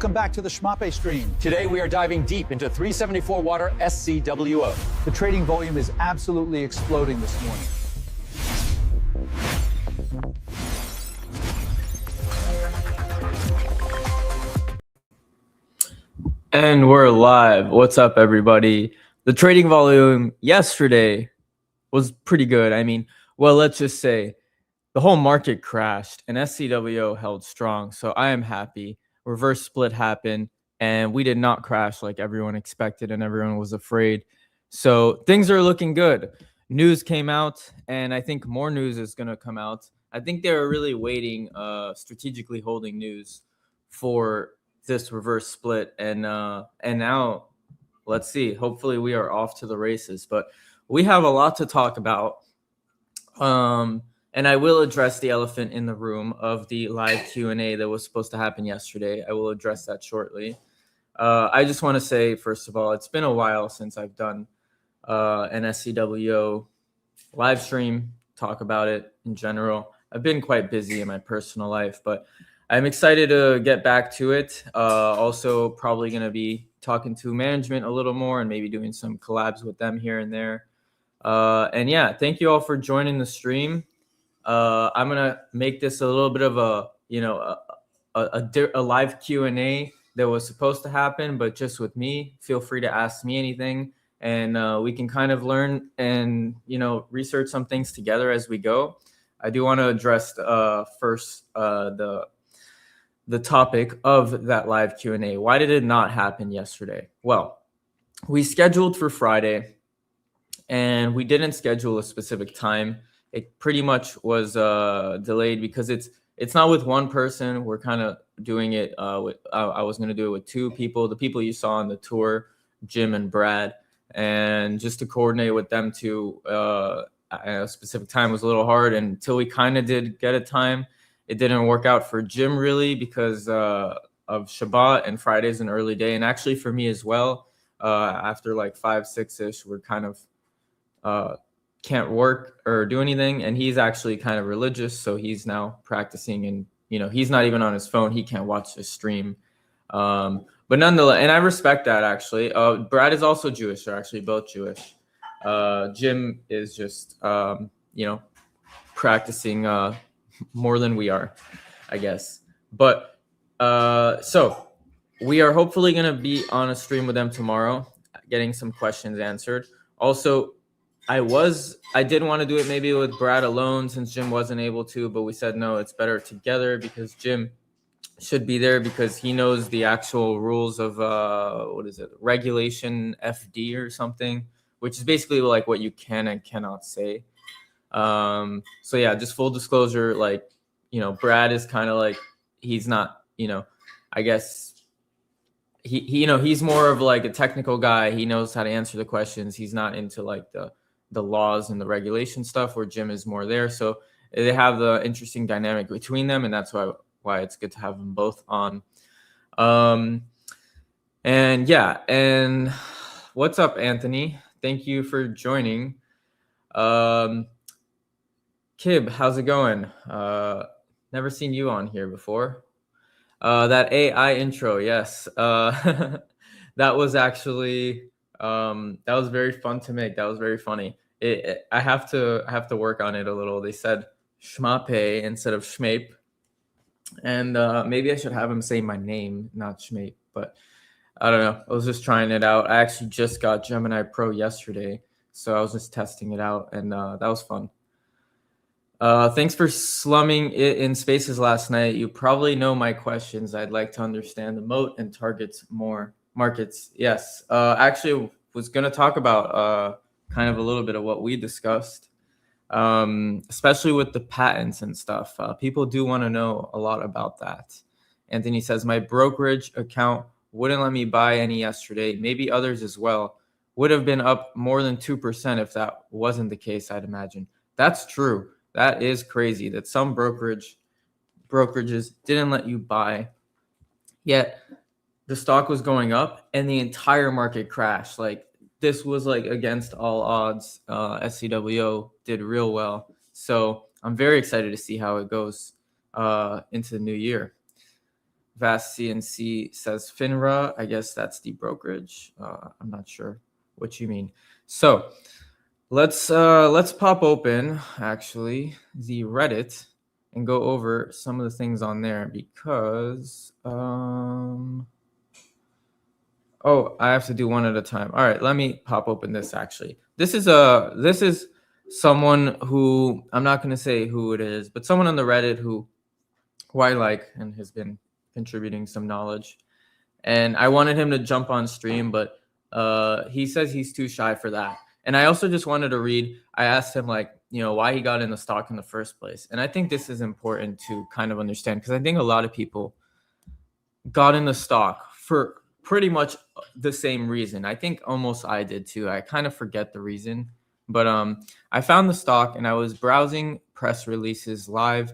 Welcome back to the Schmappe stream. Today we are diving deep into 374 water SCWO. The trading volume is absolutely exploding this morning. And we're live. What's up, everybody? The trading volume yesterday was pretty good. I mean, well, let's just say the whole market crashed and SCWO held strong. So I am happy. Reverse split happened and we did not crash like everyone expected and everyone was afraid. So things are looking good. News came out and I think more news is going to come out. I think they were really waiting, strategically holding news for this reverse split. And now let's see. Hopefully we are off to the races. But we have a lot to talk about. And I will address the elephant in the room of the live Q&A that was supposed to happen yesterday. I will address that shortly. I just want to say, first of all, it's been a while since I've done an SCWO live stream, talk about it in general. I've been quite busy in my personal life, but I'm excited to get back to it. Also, probably going to be talking to management a little more and maybe doing some collabs with them here and there. And yeah, thank you all for joining the stream. I'm gonna make this a little bit of a live Q&A that was supposed to happen, but just with me. Feel free to ask me anything, and we can kind of learn and research some things together as we go. I do want to address first the topic of that live Q&A. Why did it not happen yesterday? Well, we scheduled for Friday, and we didn't schedule a specific time. It pretty much was delayed because it's not with one person. We're kind of doing it with I was going to do it with two people, the people you saw on the tour, Jim and Brad, and just to coordinate with them to a specific time was a little hard. And until we kind of did get a time, it didn't work out for Jim really because of Shabbat, and Friday's an early day, and actually for me as well. After like 5-6ish, we're kind of can't work or do anything, and he's actually kind of religious, so he's now practicing, and he's not even on his phone. He can't watch the stream, but nonetheless, and I respect that actually. Brad is also Jewish. They're actually both Jewish. Jim is just practicing more than we are, I guess. But so we are hopefully going to be on a stream with them tomorrow, getting some questions answered. Also, I did want to do it maybe with Brad alone since Jim wasn't able to, but we said no, it's better together because Jim should be there because he knows the actual rules of regulation FD or something, which is basically like what you can and cannot say. So yeah, just full disclosure, Brad is kind of like, he's not, I guess he's more of like a technical guy. He knows how to answer the questions. He's not into like the laws and the regulation stuff, where Jim is more there. So they have the interesting dynamic between them, and that's why it's good to have them both on. And yeah, and what's up, Anthony? Thank you for joining. Kib, how's it going? Never seen you on here before. That AI intro, yes. That was actually that was very fun to make. That was very funny. I have to work on it a little. They said Schmappe instead of Schmape, and maybe I should have him say my name, not Schmape. But I don't know. I was just trying it out. I actually just got Gemini Pro yesterday, so I was just testing it out, and that was fun. Thanks for slumming it in spaces last night. You probably know my questions. I'd like to understand the moat and targets more markets. Yes. Actually was going to talk about kind of a little bit of what we discussed, especially with the patents and stuff. People do want to know a lot about that. Anthony says, my brokerage account wouldn't let me buy any yesterday. Maybe others as well. Would have been up more than 2% if that wasn't the case, I'd imagine. That's true. That is crazy that some brokerages didn't let you buy, yet the stock was going up and the entire market crashed. Like, this was like against all odds. SCWO did real well. So I'm very excited to see how it goes into the new year. Vast CNC says FINRA. I guess that's the brokerage. I'm not sure what you mean. So let's pop open actually the Reddit and go over some of the things on there because oh, I have to do one at a time. All right, let me pop open this actually. This is someone who, I'm not going to say who it is, but someone on the Reddit who I like and has been contributing some knowledge. And I wanted him to jump on stream, but he says he's too shy for that. And I also just wanted to read, I asked him why he got in the stock in the first place. And I think this is important to kind of understand because I think a lot of people got in the stock for pretty much the same reason. I think almost I did too. I kind of forget the reason, but I found the stock and I was browsing press releases live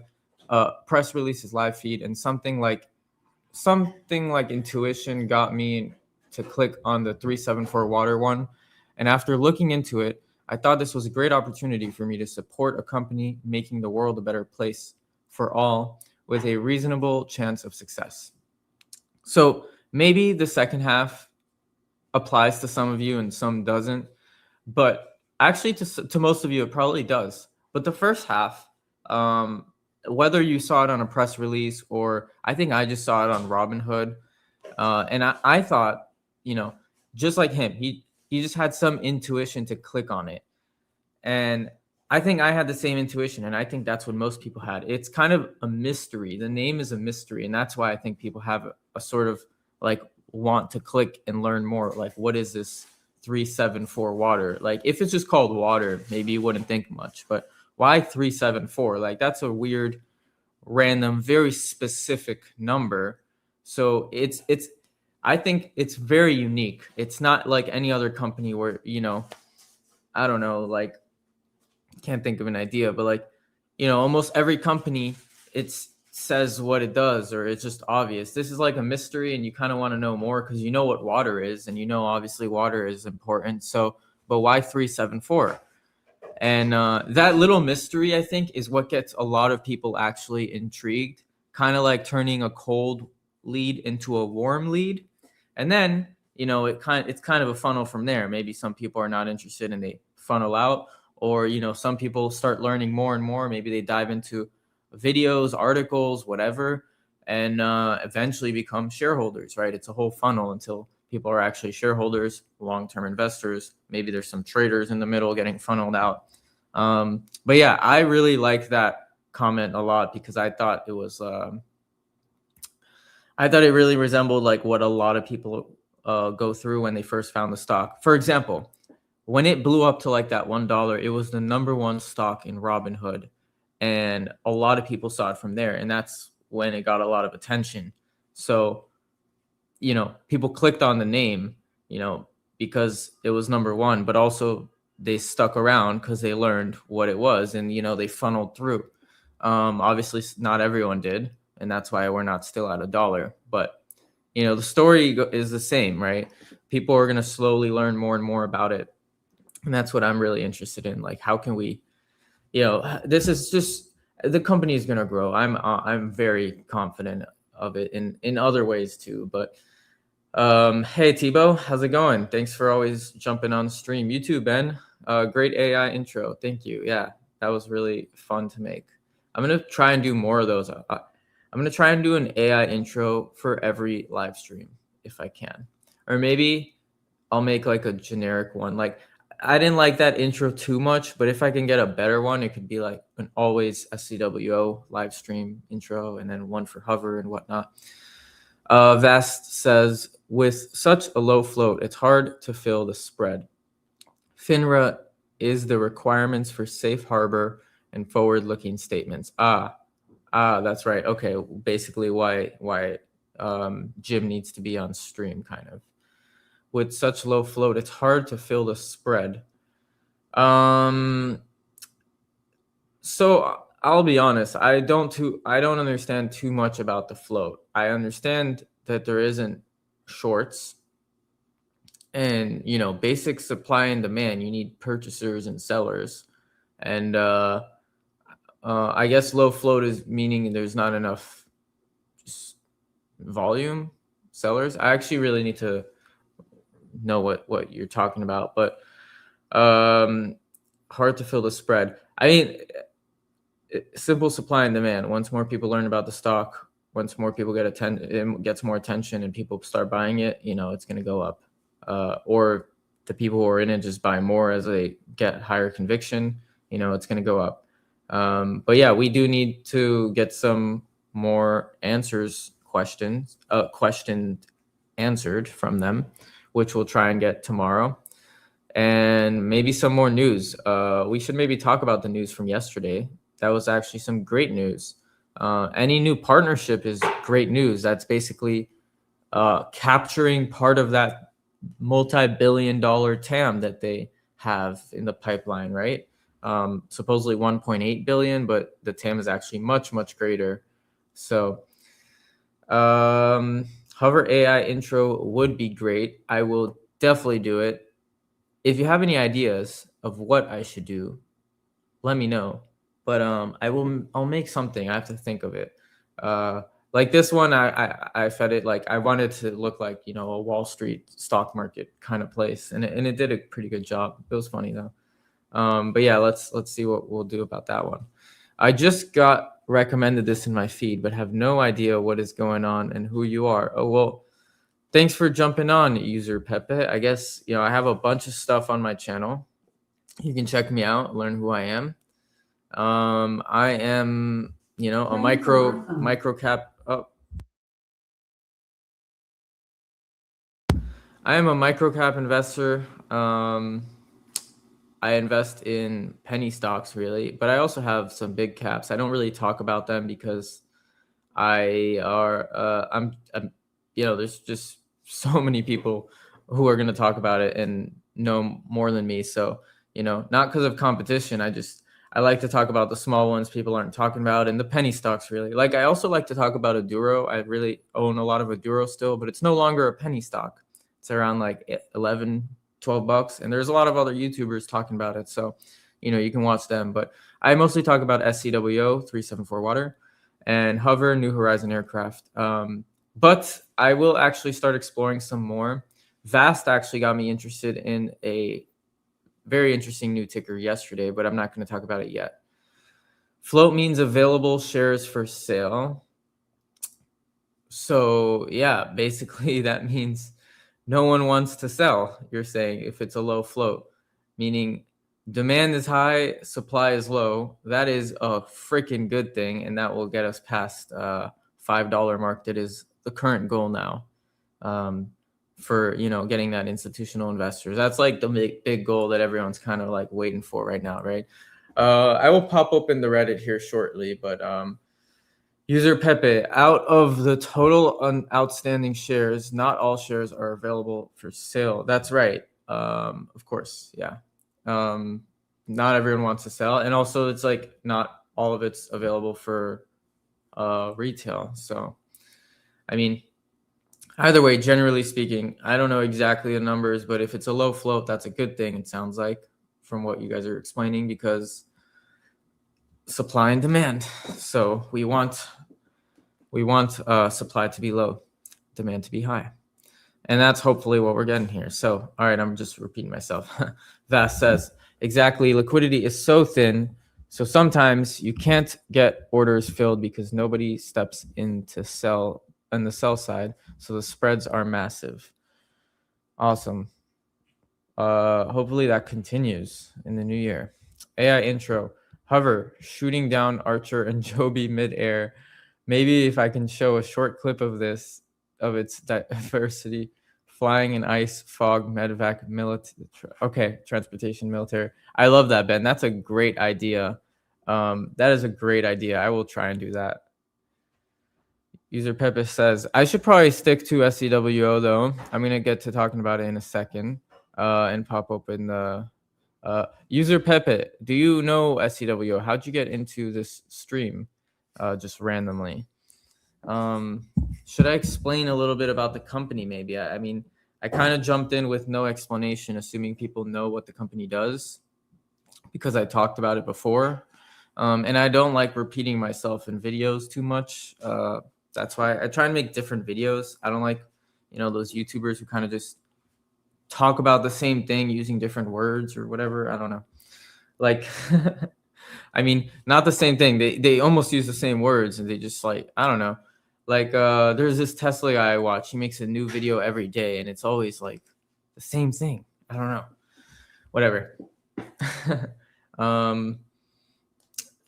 feed, and something like intuition got me to click on the 374 water one. And after looking into it, I thought this was a great opportunity for me to support a company making the world a better place for all with a reasonable chance of success. So maybe the second half applies to some of you and some doesn't, but actually to most of you, it probably does. But the first half, whether you saw it on a press release or I think I just saw it on Robinhood, and I thought, just like him, he just had some intuition to click on it. And I think I had the same intuition, and I think that's what most people had. It's kind of a mystery. The name is a mystery, and that's why I think people have a sort of want to click and learn more. What is this 374 water? If it's just called water, maybe you wouldn't think much, but why 374? That's a weird, random, very specific number. So I think it's very unique. It's not like any other company where, I don't know, can't think of an idea, but almost every company, it says what it does, or it's just obvious. This is like a mystery, and you kind of want to know more because you know what water is, and obviously water is important. So, but why 374? And that little mystery, I think, is what gets a lot of people actually intrigued, kind of like turning a cold lead into a warm lead. And then, it's kind of a funnel from there. Maybe some people are not interested and they funnel out, or, some people start learning more and more. Maybe they dive into videos, articles, whatever, and eventually become shareholders, right? It's a whole funnel until people are actually shareholders, long-term investors. Maybe there's some traders in the middle getting funneled out. But yeah, I really like that comment a lot because I thought it was, I thought it really resembled what a lot of people go through when they first found the stock. For example, when it blew up to that $1, it was the number one stock in Robinhood, and a lot of people saw it from there, and that's when it got a lot of attention. So, people clicked on the name, because it was number one, but also they stuck around because they learned what it was, and they funneled through. Obviously, not everyone did, and that's why we're not still at $1. But the story is the same, right? People are going to slowly learn more and more about it, and that's what I'm really interested in. How can we, this is just, the company is going to grow. I'm very confident of it in other ways too. But hey Tebow, how's it going? Thanks for always jumping on the stream. You too, Ben. Great AI intro. Thank you. Yeah, that was really fun to make. I'm gonna try and do more of those. I'm gonna try and do an AI intro for every live stream if I can, or maybe I'll make a generic one. I didn't like that intro too much, but if I can get a better one, it could be an always SCWO live stream intro, and then one for hover and whatnot. Vast says, with such a low float, it's hard to fill the spread. FINRA is the requirements for safe harbor and forward-looking statements. That's right. Okay, basically why Jim needs to be on stream, kind of. With such low float, it's hard to fill the spread. So I'll be honest, I don't understand too much about the float. I understand that there isn't shorts, and basic supply and demand. You need purchasers and sellers, and I guess low float is meaning there's not enough volume sellers. I actually really need to know what you're talking about, but hard to fill the spread. I mean, simple supply and demand. Once more people learn about the stock, once more people it gets more attention and people start buying it, it's going to go up. Or the people who are in it just buy more as they get higher conviction, it's going to go up. But yeah, we do need to get some more questions answered from them, which we'll try and get tomorrow. And maybe some more news. We should maybe talk about the news from yesterday. That was actually some great news. Any new partnership is great news. That's basically capturing part of that multi-billion-dollar TAM that they have in the pipeline, right? Supposedly 1.8 billion, but the TAM is actually much, much greater. So Hover AI intro would be great. I will definitely do it. If you have any ideas of what I should do, let me know. But I'll make something. I have to think of it. Like this one, I fed it like I wanted to look like a Wall Street stock market kind of place, and it did a pretty good job. It was funny though. But yeah, let's see what we'll do about that one. I just got recommended this in my feed, but have no idea what is going on and who you are. Oh well. Thanks for jumping on, user Pepe. I guess, I have a bunch of stuff on my channel. You can check me out, learn who I am. I am, a micro cap. Oh. I am a micro cap investor. I invest in penny stocks really, but I also have some big caps. I don't really talk about them because there's just so many people who are going to talk about it and know more than me. So, not because of competition. I like to talk about the small ones people aren't talking about and the penny stocks really. Like I also like to talk about Aduro. I really own a lot of Aduro still, but it's no longer a penny stock. It's around like 11, 12 bucks. And there's a lot of other YouTubers talking about it. So, you can watch them, but I mostly talk about SCWO 374 water and Hover New Horizon aircraft. But I will actually start exploring some more. Vast actually got me interested in a very interesting new ticker yesterday, but I'm not going to talk about it yet. Float means available shares for sale. So yeah, basically that means no one wants to sell, you're saying, if it's a low float, meaning demand is high, supply is low. That is a freaking good thing, and that will get us past $5 mark. That is the current goal now for getting that institutional investors. That's like the big goal that everyone's kind of like waiting for right now, right? I will pop open the Reddit here shortly, but user Pepe, out of the total outstanding shares, not all shares are available for sale. That's right. Of course, yeah. Not everyone wants to sell, and also it's like not all of it's available for retail. So I mean, either way, generally speaking, I don't know exactly the numbers, but if it's a low float, that's a good thing. It sounds like from what you guys are explaining, because supply and demand. So we want supply to be low, demand to be high. And that's hopefully what we're getting here. So, all right, I'm just repeating myself. Vast says, exactly, liquidity is so thin. So sometimes you can't get orders filled because nobody steps in to sell on the sell side. So the spreads are massive. Awesome. Hopefully that continues in the new year. AI intro. Hover, shooting down Archer and Joby midair. Maybe if I can show a short clip of this, of its diversity. Flying in ice, fog, medevac, military. Okay, transportation, military. I love that, Ben. That's a great idea. That is a great idea. I will try and do that. User Pepe says, I should probably stick to SCWO though. I'm going to get to talking about it in a second and pop open the User Pepe. Do you know SCWO? How'd you get into this stream just randomly? Should I explain a little bit about the company maybe? I mean, I kind of jumped in with no explanation, assuming people know what the company does because I talked about it before. And I don't like repeating myself in videos too much. That's why I try and make different videos. I don't like, those YouTubers who kind of just talk about the same thing using different words or whatever. I don't know. Like, I mean, not the same thing. They almost use the same words, and they just like, I don't know. Like, there's this Tesla guy I watch. He makes a new video every day, and it's always like the same thing. I don't know. Whatever.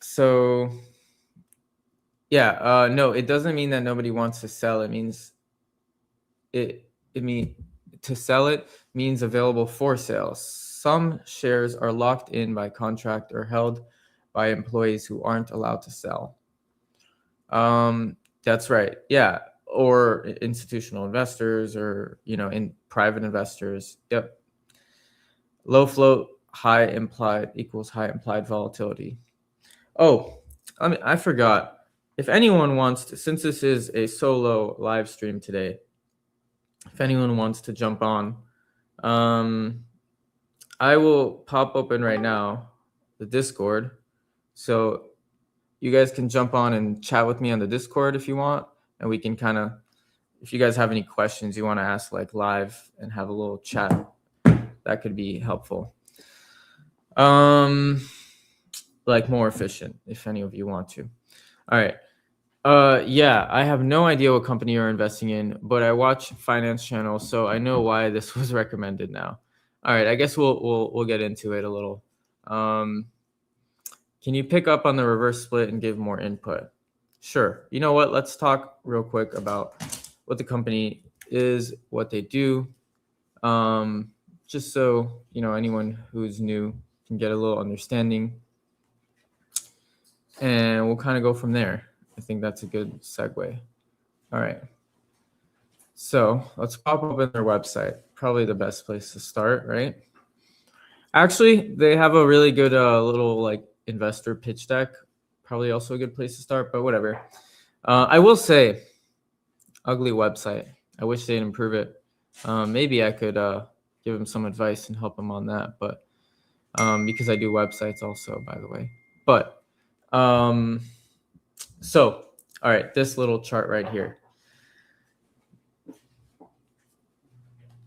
So yeah, no, it doesn't mean that nobody wants to sell. It means to sell it means available for sale. Some shares are locked in by contract or held by employees who aren't allowed to sell. That's right. Yeah. Or institutional investors or, in private investors. Yep. Low float, high implied equals high implied volatility. Oh, I forgot. If anyone wants to, since this is a solo live stream today, if anyone wants to jump on, I will pop open right now the Discord. So you guys can jump on and chat with me on the Discord if you want. And we can kind of, if you guys have any questions you want to ask like live and have a little chat, that could be helpful. Like more efficient if any of you want to. All right. Yeah, I have no idea what company you're investing in, but I watch finance channels, so I know why this was recommended now. All right, I guess we'll get into it a little. Can you pick up on the reverse split and give more input? Sure. You know what? Let's talk real quick about what the company is, what they do, just so anyone who's new can get a little understanding, and we'll kind of go from there. I think that's a good segue. All right. So let's pop open their website. Probably the best place to start, right? Actually, they have a really good little like investor pitch deck. Probably also a good place to start, but whatever. I will say, ugly website. I wish they'd improve it. Maybe I could give them some advice and help them on that, but because I do websites also, by the way. But so, all right, this little chart right here.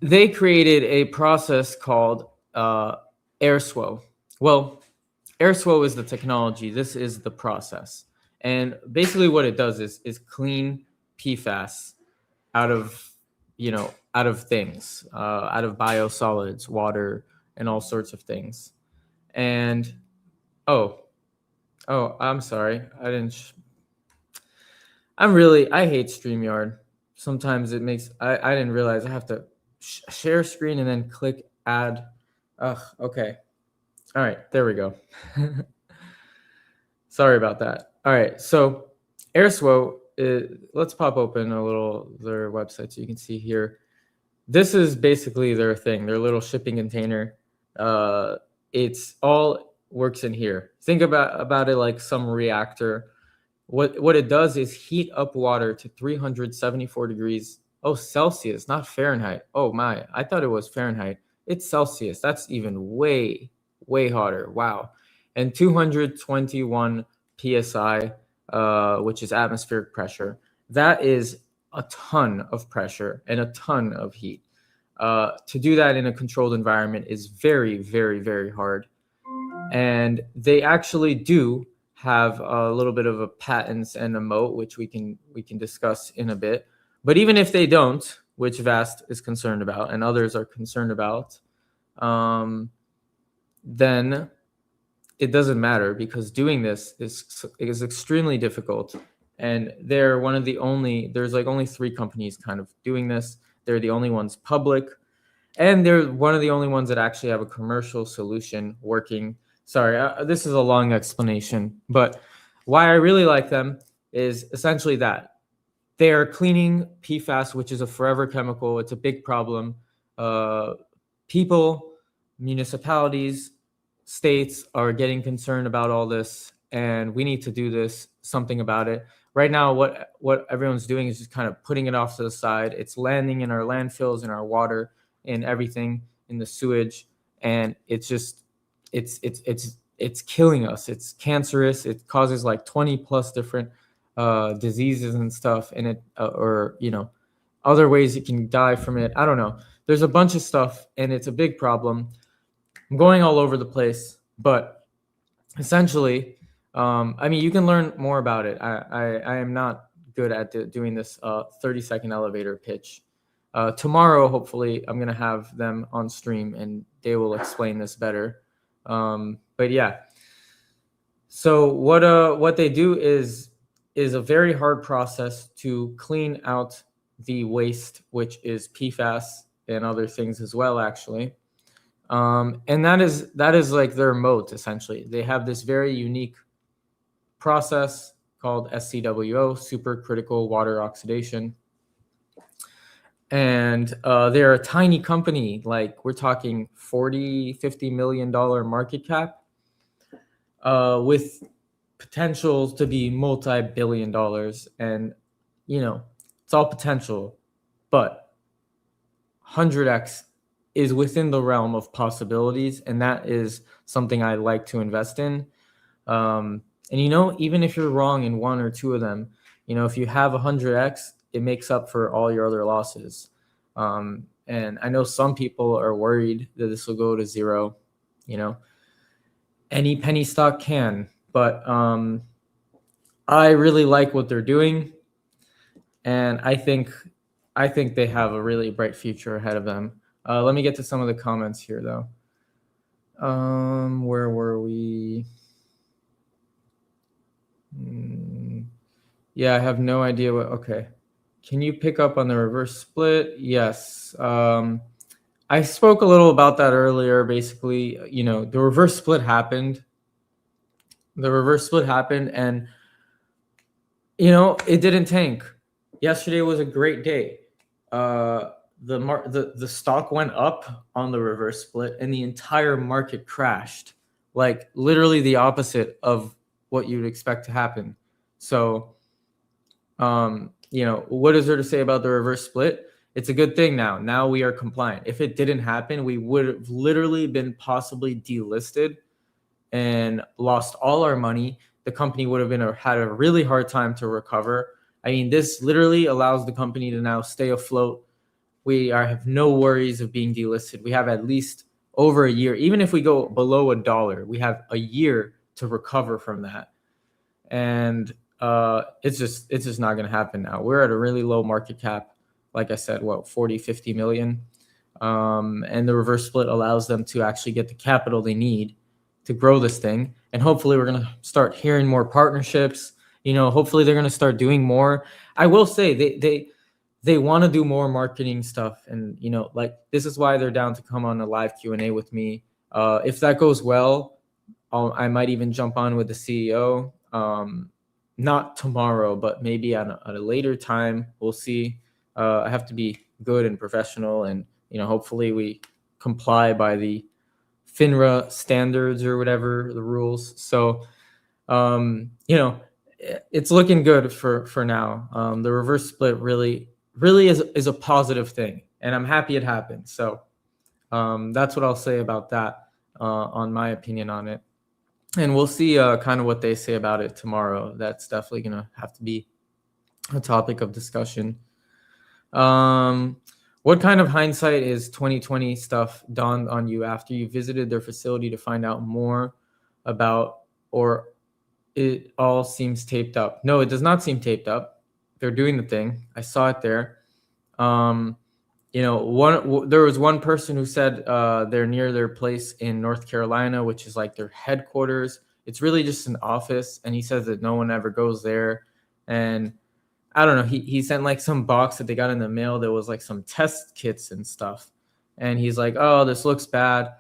They created a process called SCWO. Well, SCWO is the technology. This is the process. And basically what it does is clean PFAS out of things, out of biosolids, water, and all sorts of things. And, oh, I'm sorry. I hate StreamYard. Sometimes it makes, I didn't realize I have to share screen and then click add. Okay. All right, there we go. Sorry about that. All right, so SCWO, let's pop open their website so you can see here. This is basically their thing, their little shipping container. It's all works in here. Think about it like some reactor. What it does is heat up water to 374 degrees. Oh, Celsius, not Fahrenheit. Oh my, I thought it was Fahrenheit. It's Celsius. That's even way, way hotter. Wow. And 221 PSI, which is atmospheric pressure. That is a ton of pressure and a ton of heat. To do that in a controlled environment is very, very, very hard. And they actually do have a little bit of a patents and a moat, which we can discuss in a bit. But even if they don't, which Vast is concerned about and others are concerned about, then it doesn't matter, because doing this is extremely difficult. And they're one of the there's like only 3 companies kind of doing this. They're the only ones public, and they're one of the only ones that actually have a commercial solution working. Sorry, this is a long explanation, but why I really like them is essentially that they are cleaning PFAS, which is a forever chemical. It's a big problem. People, municipalities, states are getting concerned about all this, and we need to do something about it. Right now, what everyone's doing is just kind of putting it off to the side. It's landing in our landfills, in our water, in everything, in the sewage, and it's just it's killing us. It's cancerous. It causes like 20 plus different diseases and stuff in it, or other ways you can die from it. I don't know. There's a bunch of stuff, and it's a big problem. I'm going all over the place, but essentially, I mean, you can learn more about it. I am not good at doing this 30-second elevator pitch. Tomorrow, hopefully, I'm gonna have them on stream, and they will explain this better. But yeah. So what they do is a very hard process to clean out the waste, which is PFAS and other things as well, actually. And that is like their moat, essentially. They have this very unique process called SCWO, supercritical water oxidation. And they're a tiny company, like we're talking $40-50 million market cap, with potential to be multi-billion dollars. And it's all potential, but 100x is within the realm of possibilities, and that is something I like to invest in. And even if you're wrong in one or two of them, if you have 100x, it makes up for all your other losses. And I know some people are worried that this will go to zero. Any penny stock can, but I really like what they're doing, and I think they have a really bright future ahead of them. Let me get to some of the comments here, though. Where were we? Yeah, I have no idea what. Okay. Can you pick up on the reverse split? Yes. I spoke a little about that earlier. Basically, the reverse split happened. And it didn't tank. Yesterday was a great day. The stock went up on the reverse split, and the entire market crashed, like literally the opposite of what you'd expect to happen. So, what is there to say about the reverse split? It's a good thing now. Now we are compliant. If it didn't happen, we would have literally been possibly delisted and lost all our money. The company would have had a really hard time to recover. I mean, this literally allows the company to now stay afloat. We have no worries of being delisted. We have at least over a year. Even if we go below $1, we have a year to recover from that. And it's just not going to happen now. We're at a really low market cap. Like I said, 40-50 million. And the reverse split allows them to actually get the capital they need to grow this thing. And hopefully we're going to start hearing more partnerships. Hopefully they're going to start doing more. I will say they want to do more marketing stuff. And, this is why they're down to come on a live Q&A with me. If that goes well, I might even jump on with the CEO. Not tomorrow, but maybe at a later time. We'll see. I have to be good and professional, and hopefully we comply by the FINRA standards or whatever the rules. So it's looking good for now. The reverse split really is a positive thing, and I'm happy it happened. So that's what I'll say about that, on my opinion on it. And we'll see kind of what they say about it tomorrow. That's definitely going to have to be a topic of discussion. What kind of hindsight is 2020 stuff dawned on you after you visited their facility to find out more about, or it all seems taped up? No, it does not seem taped up. They're doing the thing. I saw it there. There was one person who said they're near their place in North Carolina, which is like their headquarters. It's really just an office, and he says that no one ever goes there. And I don't know, he sent like some box that they got in the mail that was like some test kits and stuff. And he's like, oh, this looks bad.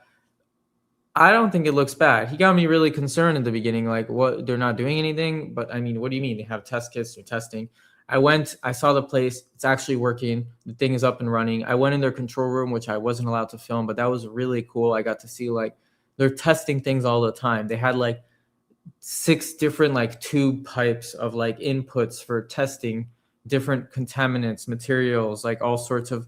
I don't think it looks bad. He got me really concerned in the beginning, like, what, they're not doing anything? But I mean, what do you mean? They have test kits, they're testing. I saw the place. It's actually working. The thing is up and running. I went in their control room, which I wasn't allowed to film, but that was really cool. I got to see, like, they're testing things all the time. They had like 6 different like tube pipes of like inputs for testing different contaminants, materials, like all sorts of,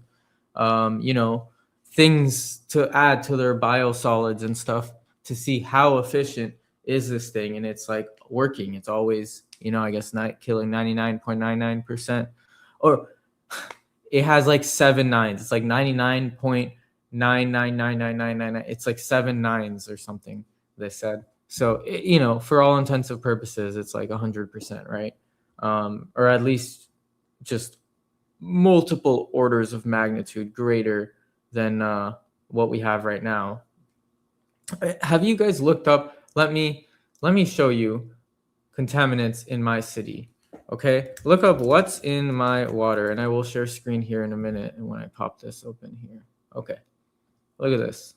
things to add to their biosolids and stuff to see how efficient is this thing, and it's like working. It's always, I guess not killing 99.99%, or it has like 7 nines. It's like 99.999999. It's like 7 nines or something, they said. So, for all intents and purposes, it's like 100%, right? Or at least just multiple orders of magnitude greater than what we have right now. Have you guys looked up? Let me show you contaminants in my city. Okay, look up what's in my water, and I will share screen here in a minute. And when I pop this open here, okay, look at this.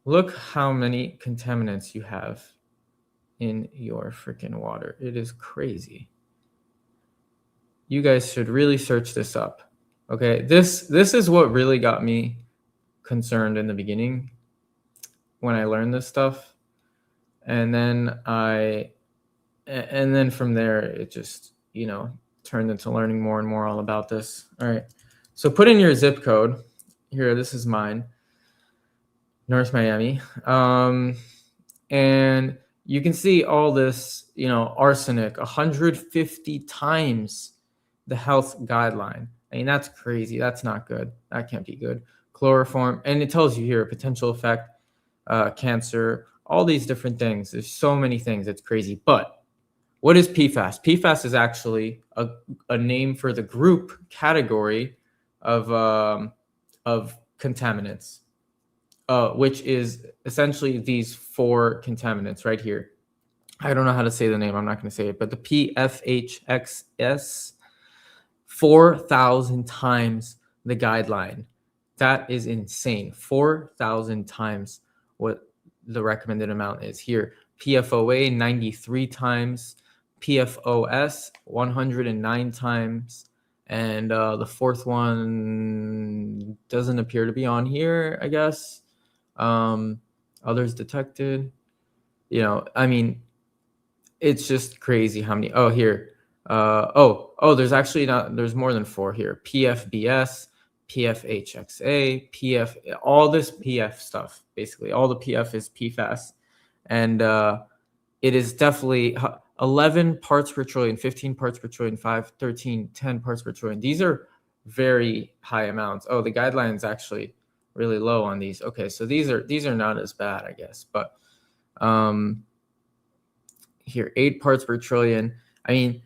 Look how many contaminants you have in your freaking water. It is crazy. You guys should really search this up. Okay, this is what really got me concerned in the beginning when I learned this stuff. And then from there, it just, turned into learning more and more all about this. All right. So put in your zip code here. This is mine, North Miami. And you can see all this, arsenic, 150 times the health guideline. I mean, that's crazy. That's not good. That can't be good. Chloroform. And it tells you here, potential effect, cancer, all these different things. There's so many things. It's crazy. But what is PFAS? PFAS is actually a name for the group category of contaminants, which is essentially these 4 contaminants right here. I don't know how to say the name. I'm not going to say it, but the PFHXS, 4,000 times the guideline. That is insane. 4,000 times what the recommended amount is here. PFOA 93 times, PFOS 109 times, and the 4th one doesn't appear to be on here, I guess. Others detected. I mean, it's just crazy how many. Oh, here. There's actually there's more than 4 here. PFBS, PFHXA, PF, all this PF stuff, basically. All the PF is PFAS. And it is definitely 11 parts per trillion, 15 parts per trillion, 5, 13, 10 parts per trillion. These are very high amounts. Oh, the guideline is actually really low on these. Okay, so these are not as bad, I guess. But here, 8 parts per trillion. I mean,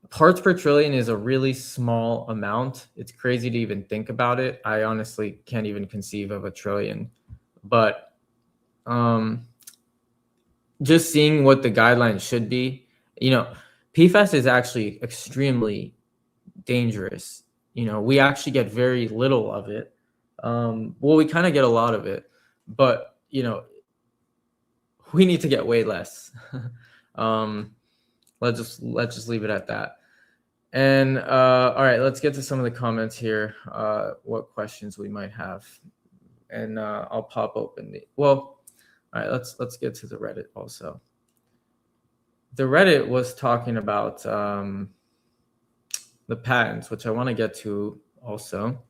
parts per trillion is a really small amount. It's crazy to even think about it. I honestly can't even conceive of a trillion. But just seeing what the guidelines should be, PFAS is actually extremely dangerous. We actually get very little of it. We kind of get a lot of it, but, we need to get way less. Let's just leave it at that. And all right, let's get to some of the comments here. What questions we might have, and I'll pop open all right. Let's get to the Reddit also. The Reddit was talking about the patents, which I want to get to also.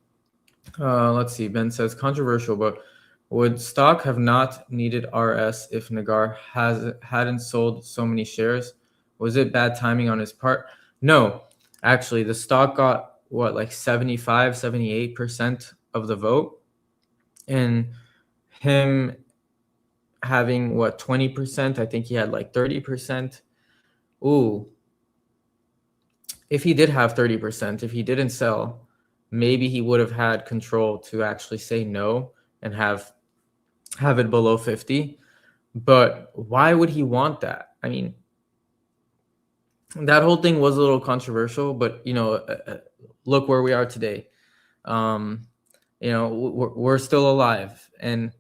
Let's see. Ben says controversial, but would stock have not needed RS if Nagar hadn't sold so many shares? Was it bad timing on his part? No, actually, the stock got like 75, 78% of the vote, and him having 20%. I think he had like 30%. Ooh, if he did have 30%, if he didn't sell, maybe he would have had control to actually say no and have it below 50. But why would he want that? I mean, that whole thing was a little controversial, but look where we are today. We're still alive, and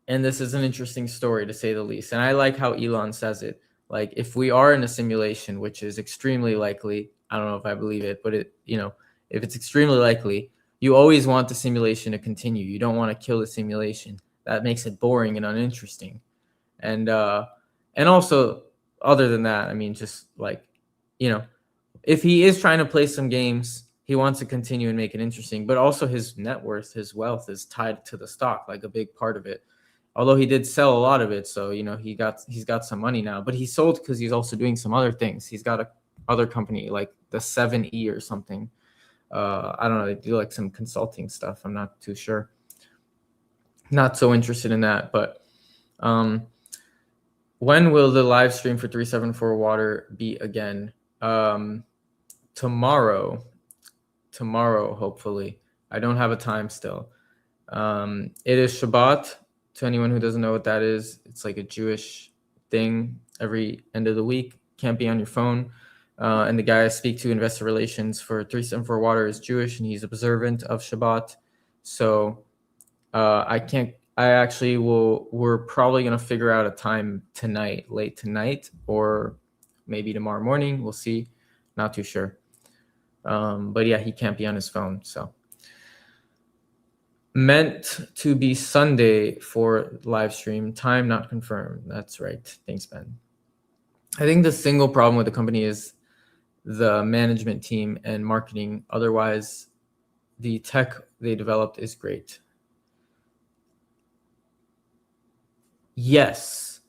this is an interesting story to say the least. And I like how Elon says it. Like, if we are in a simulation, which is extremely likely, I don't know if I believe it, but if it's extremely likely, you always want the simulation to continue. You don't want to kill the simulation. That makes it boring and uninteresting. And also, other than that, I mean, just like, if he is trying to play some games, he wants to continue and make it interesting, but also his net worth, his wealth is tied to the stock, like a big part of it. Although he did sell a lot of it, so he's got some money now. But he sold because he's also doing some other things. He's got a other company like the 7E or something. I don't know. They do like some consulting stuff. I'm not too sure. Not so interested in that. But when will the live stream for 374 Water be again? Tomorrow, hopefully. I don't have a time still. It is Shabbat. To anyone who doesn't know what that is, it's like a Jewish thing every end of the week. Can't be on your phone. And the guy I speak to, investor relations for 374 Water, is Jewish, and he's observant of Shabbat. So we're probably going to figure out a time tonight, late tonight, or maybe tomorrow morning. We'll see. Not too sure. But yeah, he can't be on his phone. So meant to be Sunday for live stream. Time not confirmed. That's right. Thanks, Ben. I think the single problem with the company is the management team and marketing. Otherwise, the tech they developed is great. Yes,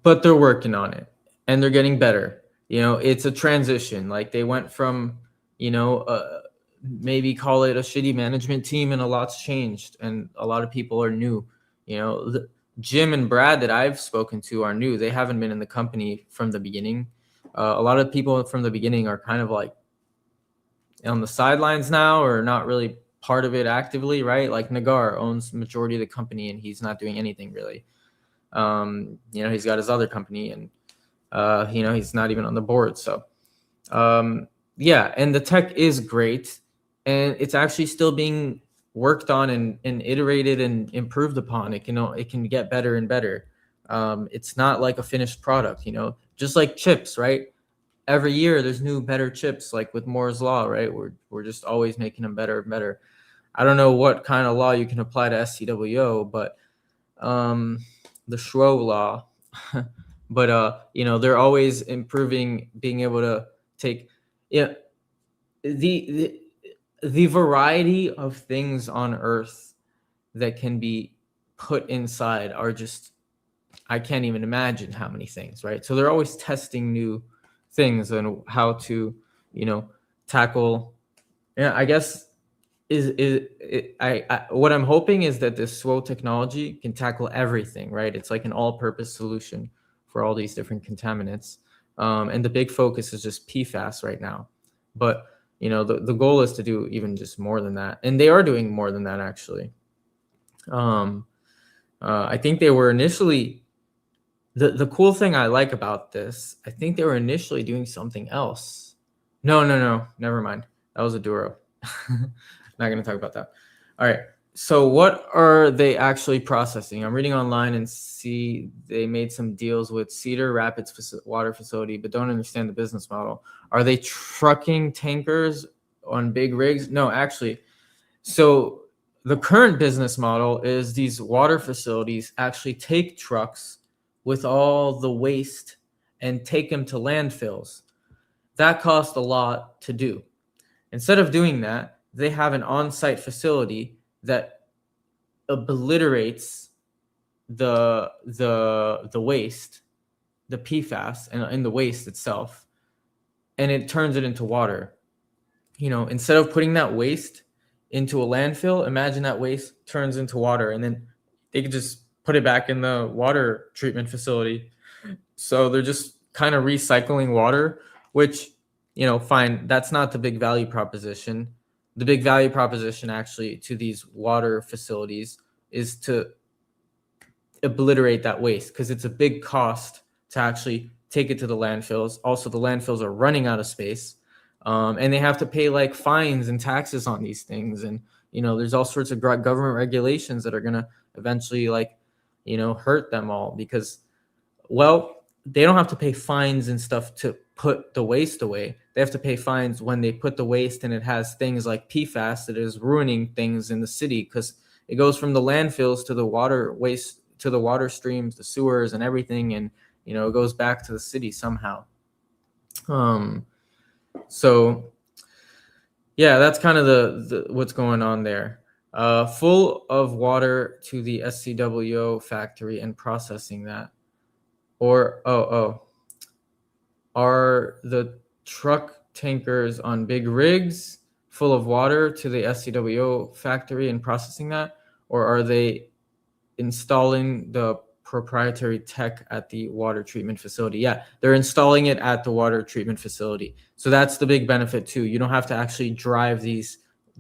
but they're working on it and they're getting better. It's a transition. Like they went from, maybe call it a shitty management team, and a lot's changed and a lot of people are new. Jim and Brad that I've spoken to are new. They haven't been in the company from the beginning. A lot of people from the beginning are kind of like on the sidelines now, or not really part of it actively, right? Like Nagar owns the majority of the company and he's not doing anything really. He's got his other company and he's not even on the board. So yeah, and the tech is great. And it's actually still being worked on and iterated and improved upon. It can get better and better. It's not like a finished product, just like chips, right? Every year there's new, better chips, like with Moore's Law, right? We're just always making them better and better. I don't know what kind of law you can apply to SCWO, but the SCWO law, but they're always improving, being able to take, the variety of things on Earth that can be put inside are just, I can't even imagine how many things, right? So they're always testing new things and how to, tackle. I guess what I'm hoping is that this SCWO technology can tackle everything, right? It's like an all-purpose solution for all these different contaminants. And the big focus is just PFAS right now. But the goal is to do even just more than that. And they are doing more than that, actually. I think they were initially, the cool thing I like about this, I think they were initially doing something else. No, never mind. That was a Duro. Not going to talk about that. All right. So what are they actually processing? I'm reading online and see they made some deals with Cedar Rapids water facility, but don't understand the business model. Are they trucking tankers on big rigs? No, actually. So the current business model is these water facilities actually take trucks with all the waste and take them to landfills. That costs a lot to do. Instead of doing that, they have an on-site facility that obliterates the waste, the PFAS, and the waste itself, and it turns it into water. Instead of putting that waste into a landfill, imagine that waste turns into water, and then they could just put it back in the water treatment facility. So they're just kind of recycling water, which, fine, that's not the big value proposition. The big value proposition actually to these water facilities is to obliterate that waste, because it's a big cost to actually take it to the landfills. Also, the landfills are running out of space, and they have to pay like fines and taxes on these things. And, there's all sorts of government regulations that are going to eventually hurt them all, because, well, they don't have to pay fines and stuff to put the waste away. They have to pay fines when they put the waste and it has things like PFAS that is ruining things in the city, because it goes from the landfills to the water waste, to the water streams, the sewers and everything. And, it goes back to the city somehow. So Yeah, that's kind of the what's going on there. Full of water to the SCWO factory and processing that. Or are the truck tankers on big rigs full of water to the SCWO factory and processing that? Or are they installing the proprietary tech at the water treatment facility? Yeah, they're installing it at the water treatment facility. So that's the big benefit too. You don't have to actually drive the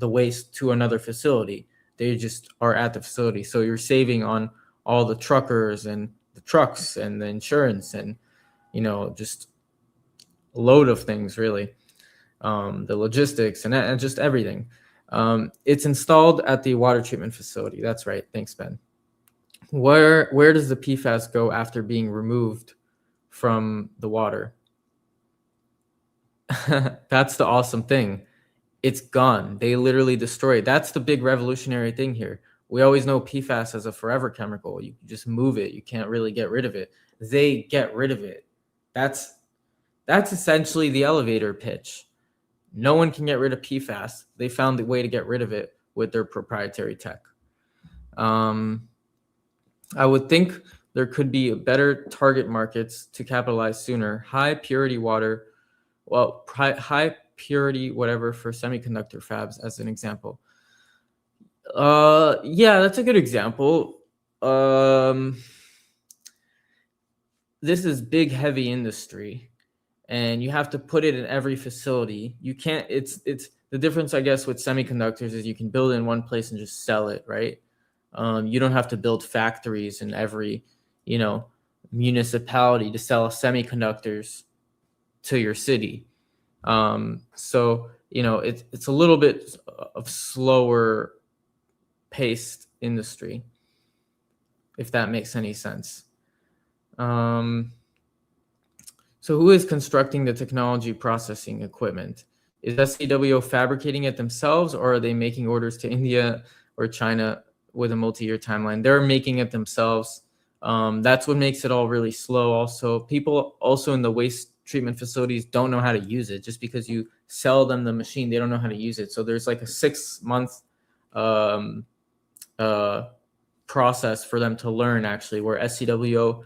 waste to another facility. They just are at the facility. So you're saving on all the truckers and the trucks and the insurance and just a load of things really. The logistics and just everything. It's installed at the water treatment facility. That's right. Thanks, Ben. Where does the PFAS go after being removed from the water? That's the awesome thing. It's gone. They literally destroy it. That's the big revolutionary thing here. We always know PFAS as a forever chemical. You just move it. You can't really get rid of it. They get rid of it. That's essentially the elevator pitch. No one can get rid of PFAS. They found the way to get rid of it with their proprietary tech. I would think there could be better target markets to capitalize sooner. High purity water, high purity whatever for semiconductor fabs as an example. Yeah, that's a good example. This is big, heavy industry, and you have to put it in every facility. You can't. It's the difference, I guess, with semiconductors is you can build it in one place and just sell it, right? You don't have to build factories in every, municipality to sell semiconductors to your city. So it's a little bit of slower paced industry, if that makes any sense. So who is constructing the technology processing equipment? Is SCWO fabricating it themselves, or are they making orders to India or China with a multi-year timeline? They're making it themselves. That's what makes it all really slow. Also, people also in the waste treatment facilities don't know how to use it. Just because you sell them the machine, they don't know how to use it. So there's like a 6-month process for them to learn, actually, where SCWO,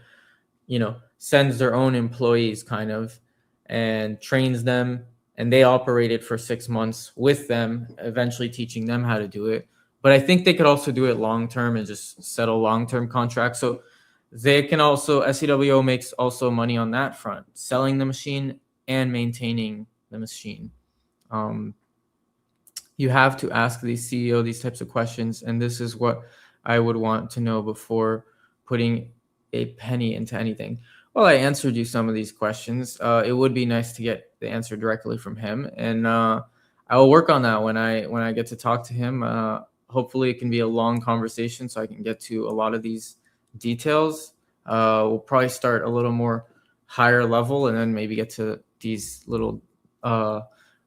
sends their own employees kind of and trains them, and they operate it for 6 months with them, eventually teaching them how to do it. But I think they could also do it long-term and just settle long-term contracts. So they can also, SCWO makes also money on that front, selling the machine and maintaining the machine. You have to ask the CEO these types of questions, and this is what I would want to know before putting a penny into anything. Well, I answered you some of these questions. It would be nice to get the answer directly from him, and I will work on that when I get to talk to him. Hopefully, it can be a long conversation so I can get to a lot of these details. We'll probably start a little more higher level and then maybe get to these little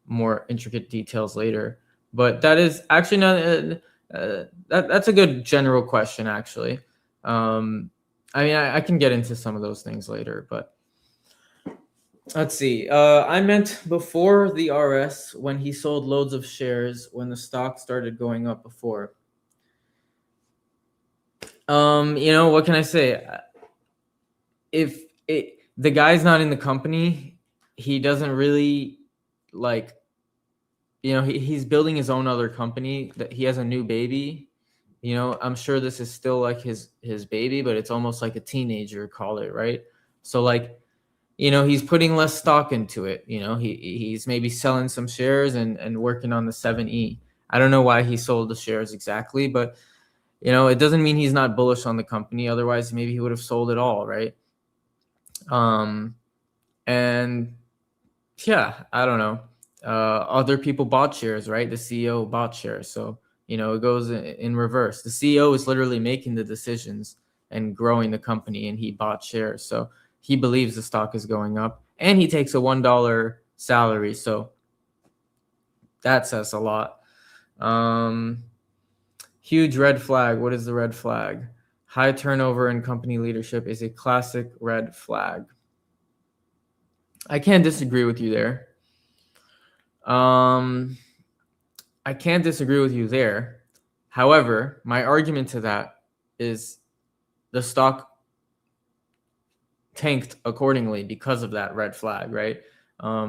more intricate details later. But that is actually not that's a good general question, actually. I can get into some of those things later, but let's see. I meant before the RS, when he sold loads of shares when the stock started going up before. What can I say? If the guy's not in the company, he doesn't really he's building his own other company, that he has a new baby. I'm sure this is still like his baby, but it's almost like a teenager, call it, right? So he's putting less stock into it. He's maybe selling some shares and working on the 7E. I don't know why he sold the shares exactly, but it doesn't mean he's not bullish on the company. Otherwise, maybe he would have sold it all, right? And yeah, I don't know. Other people bought shares, right? The CEO bought shares. So, it goes in reverse. The CEO is literally making the decisions and growing the company, and he bought shares. So he believes the stock is going up, and he takes a $1 salary. So that says a lot. Huge red flag. What is the red flag? High turnover in company leadership is a classic red flag. I can't disagree with you there. I can't disagree with you there. However, my argument to that is the stock tanked accordingly because of that red flag, right?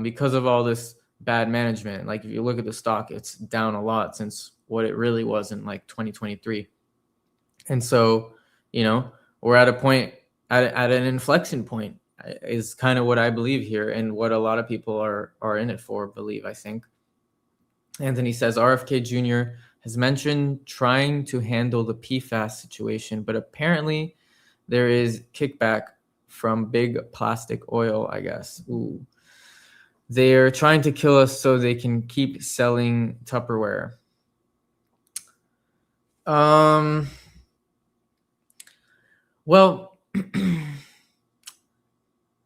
Because of all this bad management. Like if you look at the stock, it's down a lot since what it really was in like 2023. And so, we're at a point, at an inflection point is kind of what I believe here, and what a lot of people are in it for believe, I think. Anthony says RFK Jr. has mentioned trying to handle the PFAS situation, but apparently there is kickback from big plastic oil, I guess. Ooh. They're trying to kill us so they can keep selling Tupperware. Well,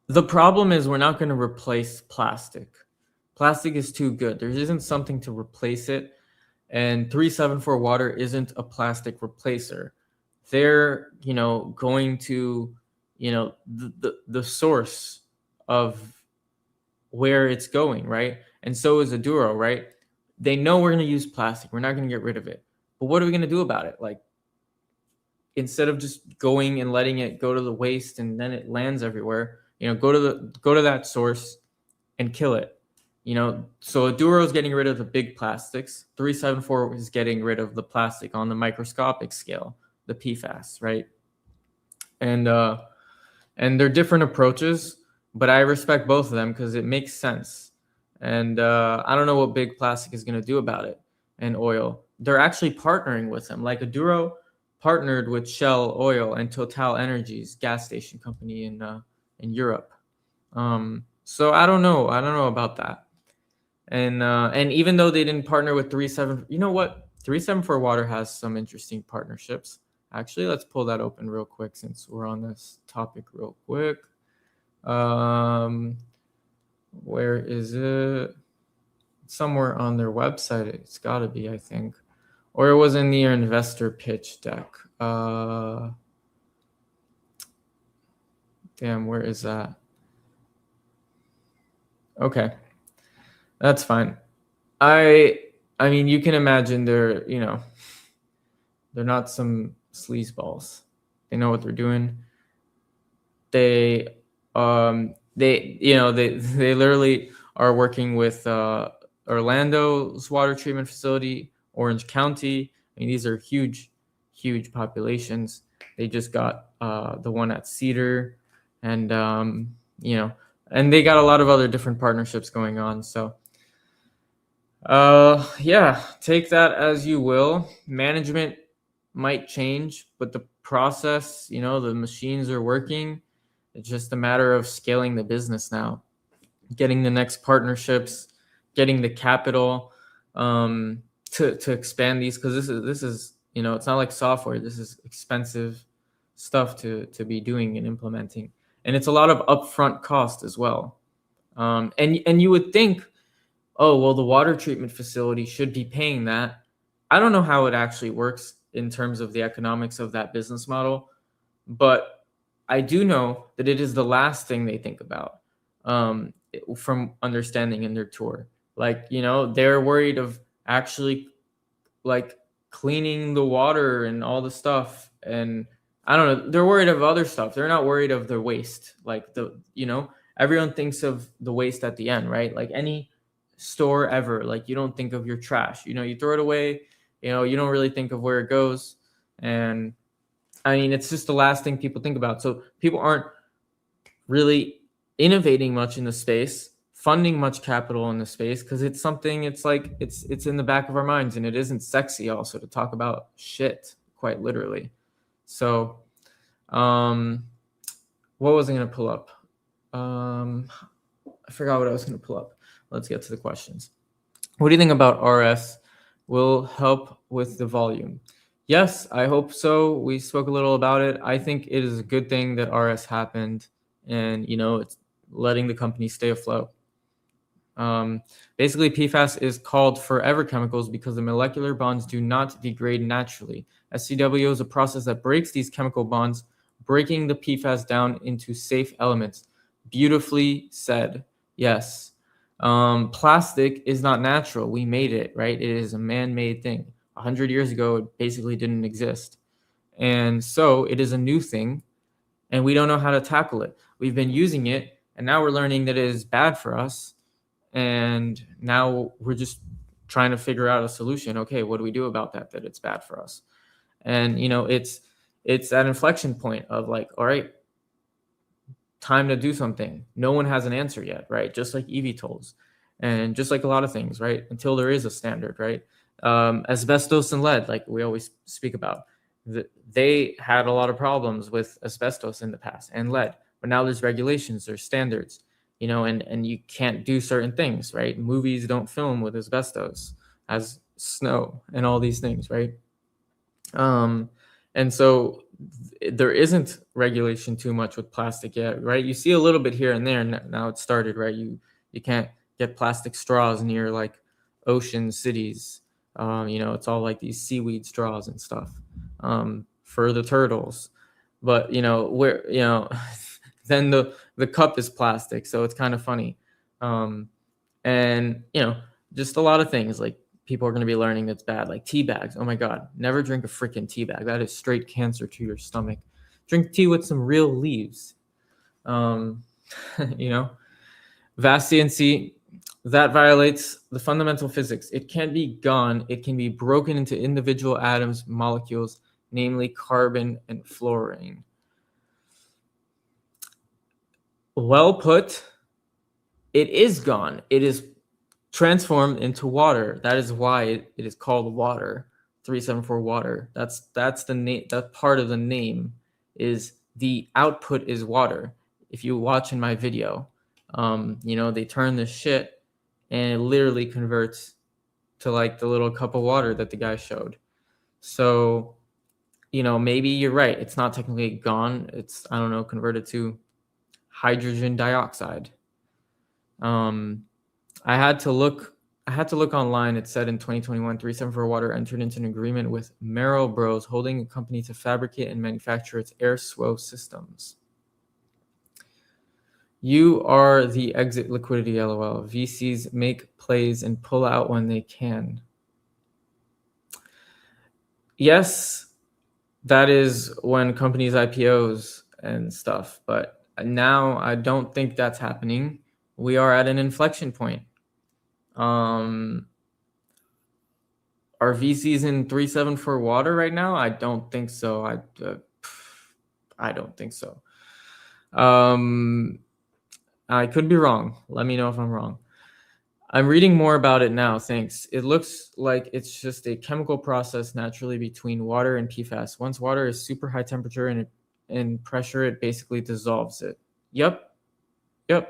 the problem is we're not going to replace plastic. Plastic is too good. There isn't something to replace it. And 374 water isn't a plastic replacer. They're, going to, the source of where it's going, right? And so is a Duro, right? They know we're going to use plastic. We're not going to get rid of it. But what are we going to do about it? Like, instead of just going and letting it go to the waste and then it lands everywhere, go to that source and kill it. So Duro is getting rid of the big plastics. 374 is getting rid of the plastic on the microscopic scale, the PFAS, right? And they're different approaches, but I respect both of them because it makes sense. And I don't know what big plastic is going to do about it. And oil, they're actually partnering with them. Like Duro partnered with Shell Oil and Total Energies gas station company in Europe. So I don't know about that. And even though they didn't partner with 374 Water has some interesting partnerships. Actually, let's pull that open real quick since we're on this topic real quick. Where is it? Somewhere on their website. It's got to be, I think. Or it was in their investor pitch deck. Damn, where is that? Okay. That's fine. I mean, you can imagine they're not some sleazeballs. They know what they're doing. They literally are working with Orlando's water treatment facility, Orange County. I mean, these are huge populations. They just got the one at Cedar, and and they got a lot of other different partnerships going on. So take that as you will. Management might change, but the process, the machines are working. It's just a matter of scaling the business now, getting the next partnerships, getting the capital to expand these, because this is it's not like software. This is expensive stuff to be doing and implementing, and it's a lot of upfront cost as well. And you would think, oh, well, the water treatment facility should be paying that. I don't know how it actually works in terms of the economics of that business model, but I do know that it is the last thing they think about, from understanding in their tour. Like, they're worried of actually like cleaning the water and all the stuff. And I don't know, they're worried of other stuff. They're not worried of the waste. Like everyone thinks of the waste at the end, right? Like any store ever, like you don't think of your trash, you throw it away, you don't really think of where it goes. And I mean, it's just the last thing people think about. So people aren't really innovating much in the space, funding much capital in the space, because it's something, it's like it's in the back of our minds, and it isn't sexy also to talk about shit, quite literally. So what was I going to pull up? I forgot what I was going to pull up. Let's get to the questions. What do you think about RS will help with the volume? Yes, I hope so. We spoke a little about it. I think it is a good thing that RS happened, and it's letting the company stay afloat. Basically, PFAS is called forever chemicals because the molecular bonds do not degrade naturally. SCWO is a process that breaks these chemical bonds, breaking the PFAS down into safe elements. Beautifully said. Yes. Plastic is not natural. We made it, right? It is a man-made thing. 100 years ago, it basically didn't exist. And so it is a new thing, and we don't know how to tackle it. We've been using it, and now we're learning that it is bad for us. And now we're just trying to figure out a solution. Okay, what do we do about that it's bad for us? And, it's that inflection point of like, all right, time to do something. No one has an answer yet, right? Just like eVTOLs and just like a lot of things, right? Until there is a standard, right? Asbestos and lead, like we always speak about, they had a lot of problems with asbestos in the past and lead, but now there's regulations, there's standards, and you can't do certain things, right? Movies don't film with asbestos as snow and all these things, right? And so there isn't regulation too much with plastic yet, right? You see a little bit here and there. Now it's started, right? You can't get plastic straws near like ocean cities. It's all like these seaweed straws and stuff for the turtles. But where then the cup is plastic, so it's kind of funny. And just a lot of things like people are going to be learning that's bad, like tea bags. Oh my God, never drink a freaking tea bag. That is straight cancer to your stomach. Drink tea with some real leaves. Vast CNC, that violates the fundamental physics. It can't be gone. It can be broken into individual atoms, molecules, namely carbon and fluorine. Well put. It is gone. It is transformed into water. That is why it is called water. 374 water. That's the name. That part of the name is the output is water. If you watch in my video, they turn this shit and it literally converts to like the little cup of water that the guy showed. So, maybe you're right. It's not technically gone. It's, I don't know, converted to hydrogen dioxide. I had to look online. It said in 2021, 374 Water entered into an agreement with Merrill Bros, holding a company to fabricate and manufacture its SCWO systems. You are the exit liquidity, LOL. VCs make plays and pull out when they can. Yes, that is when companies IPOs and stuff, but now I don't think that's happening. We are at an inflection point. Are VCs in 374 Water right now? I don't think so. I don't think so. I could be wrong. Let me know if I'm wrong. I'm reading more about it now. Thanks. It looks like it's just a chemical process naturally between water and PFAS. Once water is super high temperature and pressure, it basically dissolves it. Yep,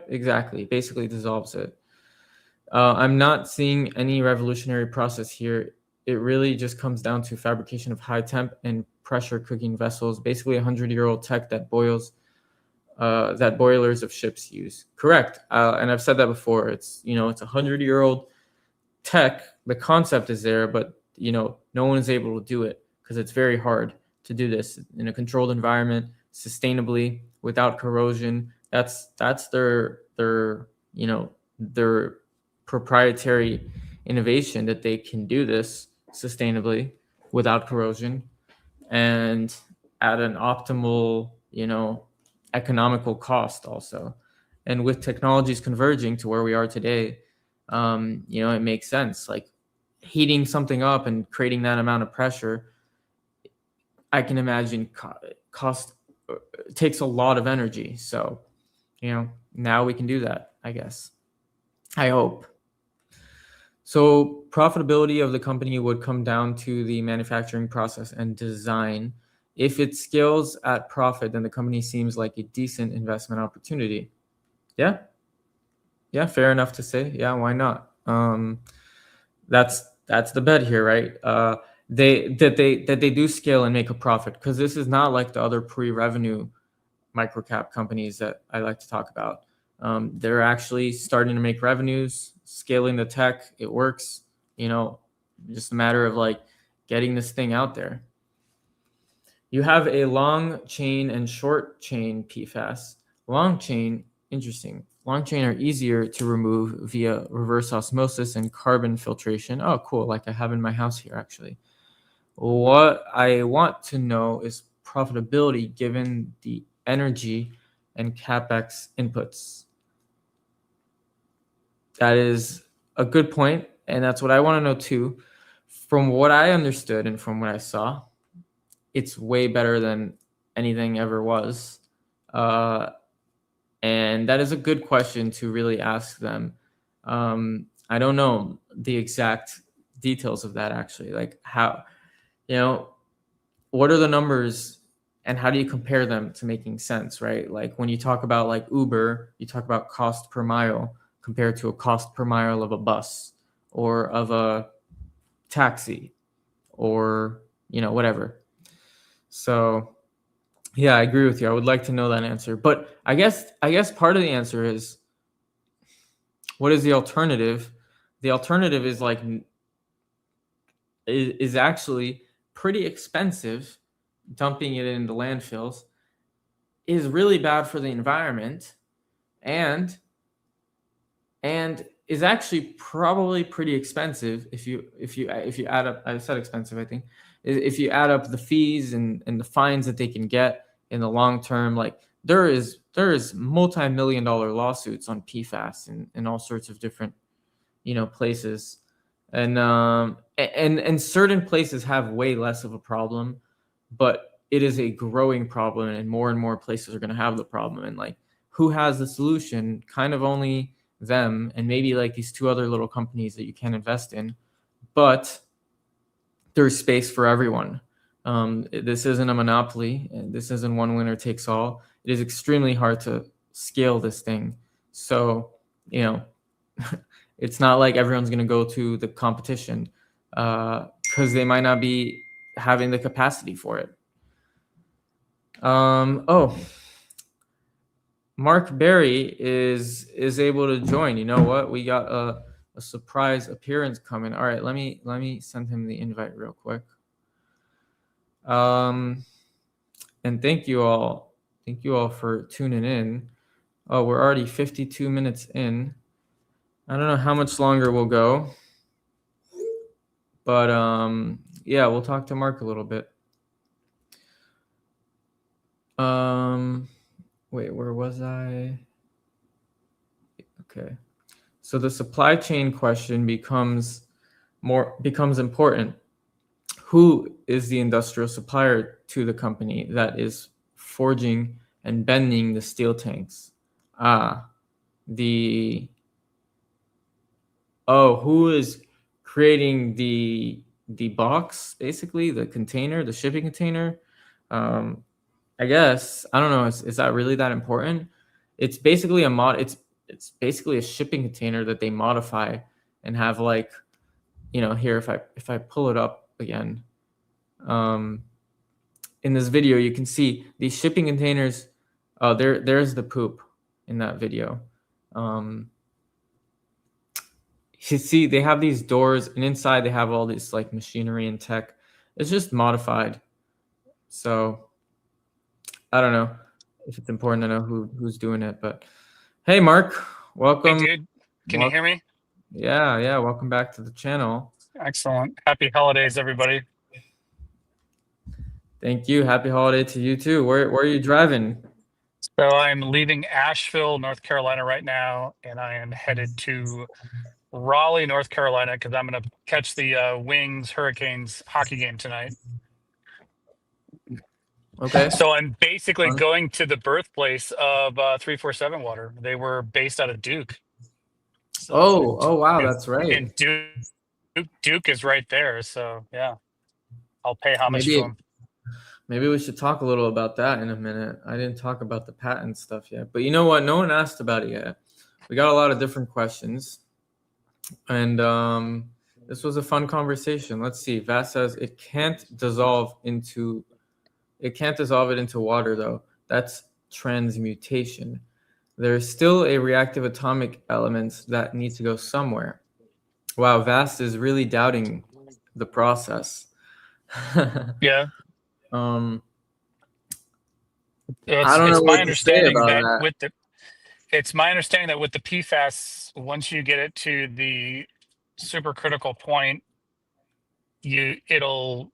exactly. Basically dissolves it. I'm not seeing any revolutionary process here. It really just comes down to fabrication of high temp and pressure cooking vessels, basically 100-year-old tech that that boilers of ships use. Correct. And I've said that before. It's, it's 100-year-old tech. The concept is there, but, no one is able to do it because it's very hard to do this in a controlled environment, sustainably, without corrosion. That's their proprietary innovation, that they can do this sustainably without corrosion and at an optimal, economical cost also. And with technologies converging to where we are today, it makes sense. Like heating something up and creating that amount of pressure, I can imagine cost takes a lot of energy. So, now we can do that, I guess. I hope. So profitability of the company would come down to the manufacturing process and design. If it scales at profit, then the company seems like a decent investment opportunity. Yeah, fair enough to say. Yeah, why not? That's the bet here, right? They do scale and make a profit, because this is not like the other pre-revenue microcap companies that I like to talk about. They're actually starting to make revenues, scaling the tech. It works, just a matter of like getting this thing out there. You have a long chain and short chain PFAS. Long chain, interesting. long chain are easier to remove via reverse osmosis and carbon filtration. Oh, cool. Like I have in my house here, actually. What I want to know is profitability given the energy and CapEx inputs. That is a good point, and that's what I want to know too. From what I understood and from what I saw, it's way better than anything ever was. And that is a good question to really ask them. I don't know the exact details of that actually. Like how, what are the numbers and how do you compare them to making sense, right? Like when you talk about like Uber, you talk about cost per mile compared to a cost per mile of a bus or of a taxi or, whatever. So yeah, I agree with you. I would like to know that answer. But I guess part of the answer is, what is the alternative? The alternative is is actually pretty expensive. Dumping it into landfills is really bad for the environment and is actually probably pretty expensive if you add up. I said expensive, I think. If you add up the fees and the fines that they can get in the long term, like there is multi-million-dollar lawsuits on PFAS in all sorts of different places, and certain places have way less of a problem, but it is a growing problem, and more places are going to have the problem. And like, who has the solution? Kind of only them, and maybe like these two other little companies that you can invest in, but there's space for everyone. This isn't a monopoly. This isn't one winner takes all. It is extremely hard to scale this thing. So, it's not like everyone's going to go to the competition because they might not be having the capacity for it. Mark Berry is able to join. You know what? We got a surprise appearance coming. All right, let me send him the invite real quick. And thank you all for tuning in. Oh, we're already 52 minutes in. I don't know how much longer we'll go, but yeah, we'll talk to Mark a little bit. Wait, where was I? Okay. So the supply chain question becomes important. Who is the industrial supplier to the company that is forging and bending the steel tanks? Who is creating the box, basically the container, the shipping container? I guess, I don't know. Is that really that important? It's basically it's basically a shipping container that they modify and have like, here, if I pull it up again, in this video, you can see these shipping containers. There's the poop in that video. You see, they have these doors, and inside they have all this like machinery and tech. It's just modified. So I don't know if it's important to know who's doing it, but hey, Mark, welcome. Hey, dude. Can you hear me? Yeah. Welcome back to the channel. Excellent. Happy holidays, everybody. Thank you. Happy holiday to you too. Where are you driving? So I'm leaving Asheville, North Carolina right now, and I am headed to Raleigh, North Carolina, because I'm going to catch the Wings Hurricanes hockey game tonight. Okay. So I'm basically going to the birthplace of 347 Water. They were based out of Duke. So, wow, that's right. And Duke is right there. So yeah, I'll pay homage to them. Maybe we should talk a little about that in a minute. I didn't talk about the patent stuff yet, but you know what? No one asked about it yet. We got a lot of different questions, and this was a fun conversation. Let's see. Vass says it can't dissolve it into water though. That's transmutation. There's still a reactive atomic element that needs to go somewhere. Wow, Vast is really doubting the process. Yeah. I don't know it's what my to understanding say about that that. with the It's my understanding that with the PFAS, once you get it to the supercritical point, it's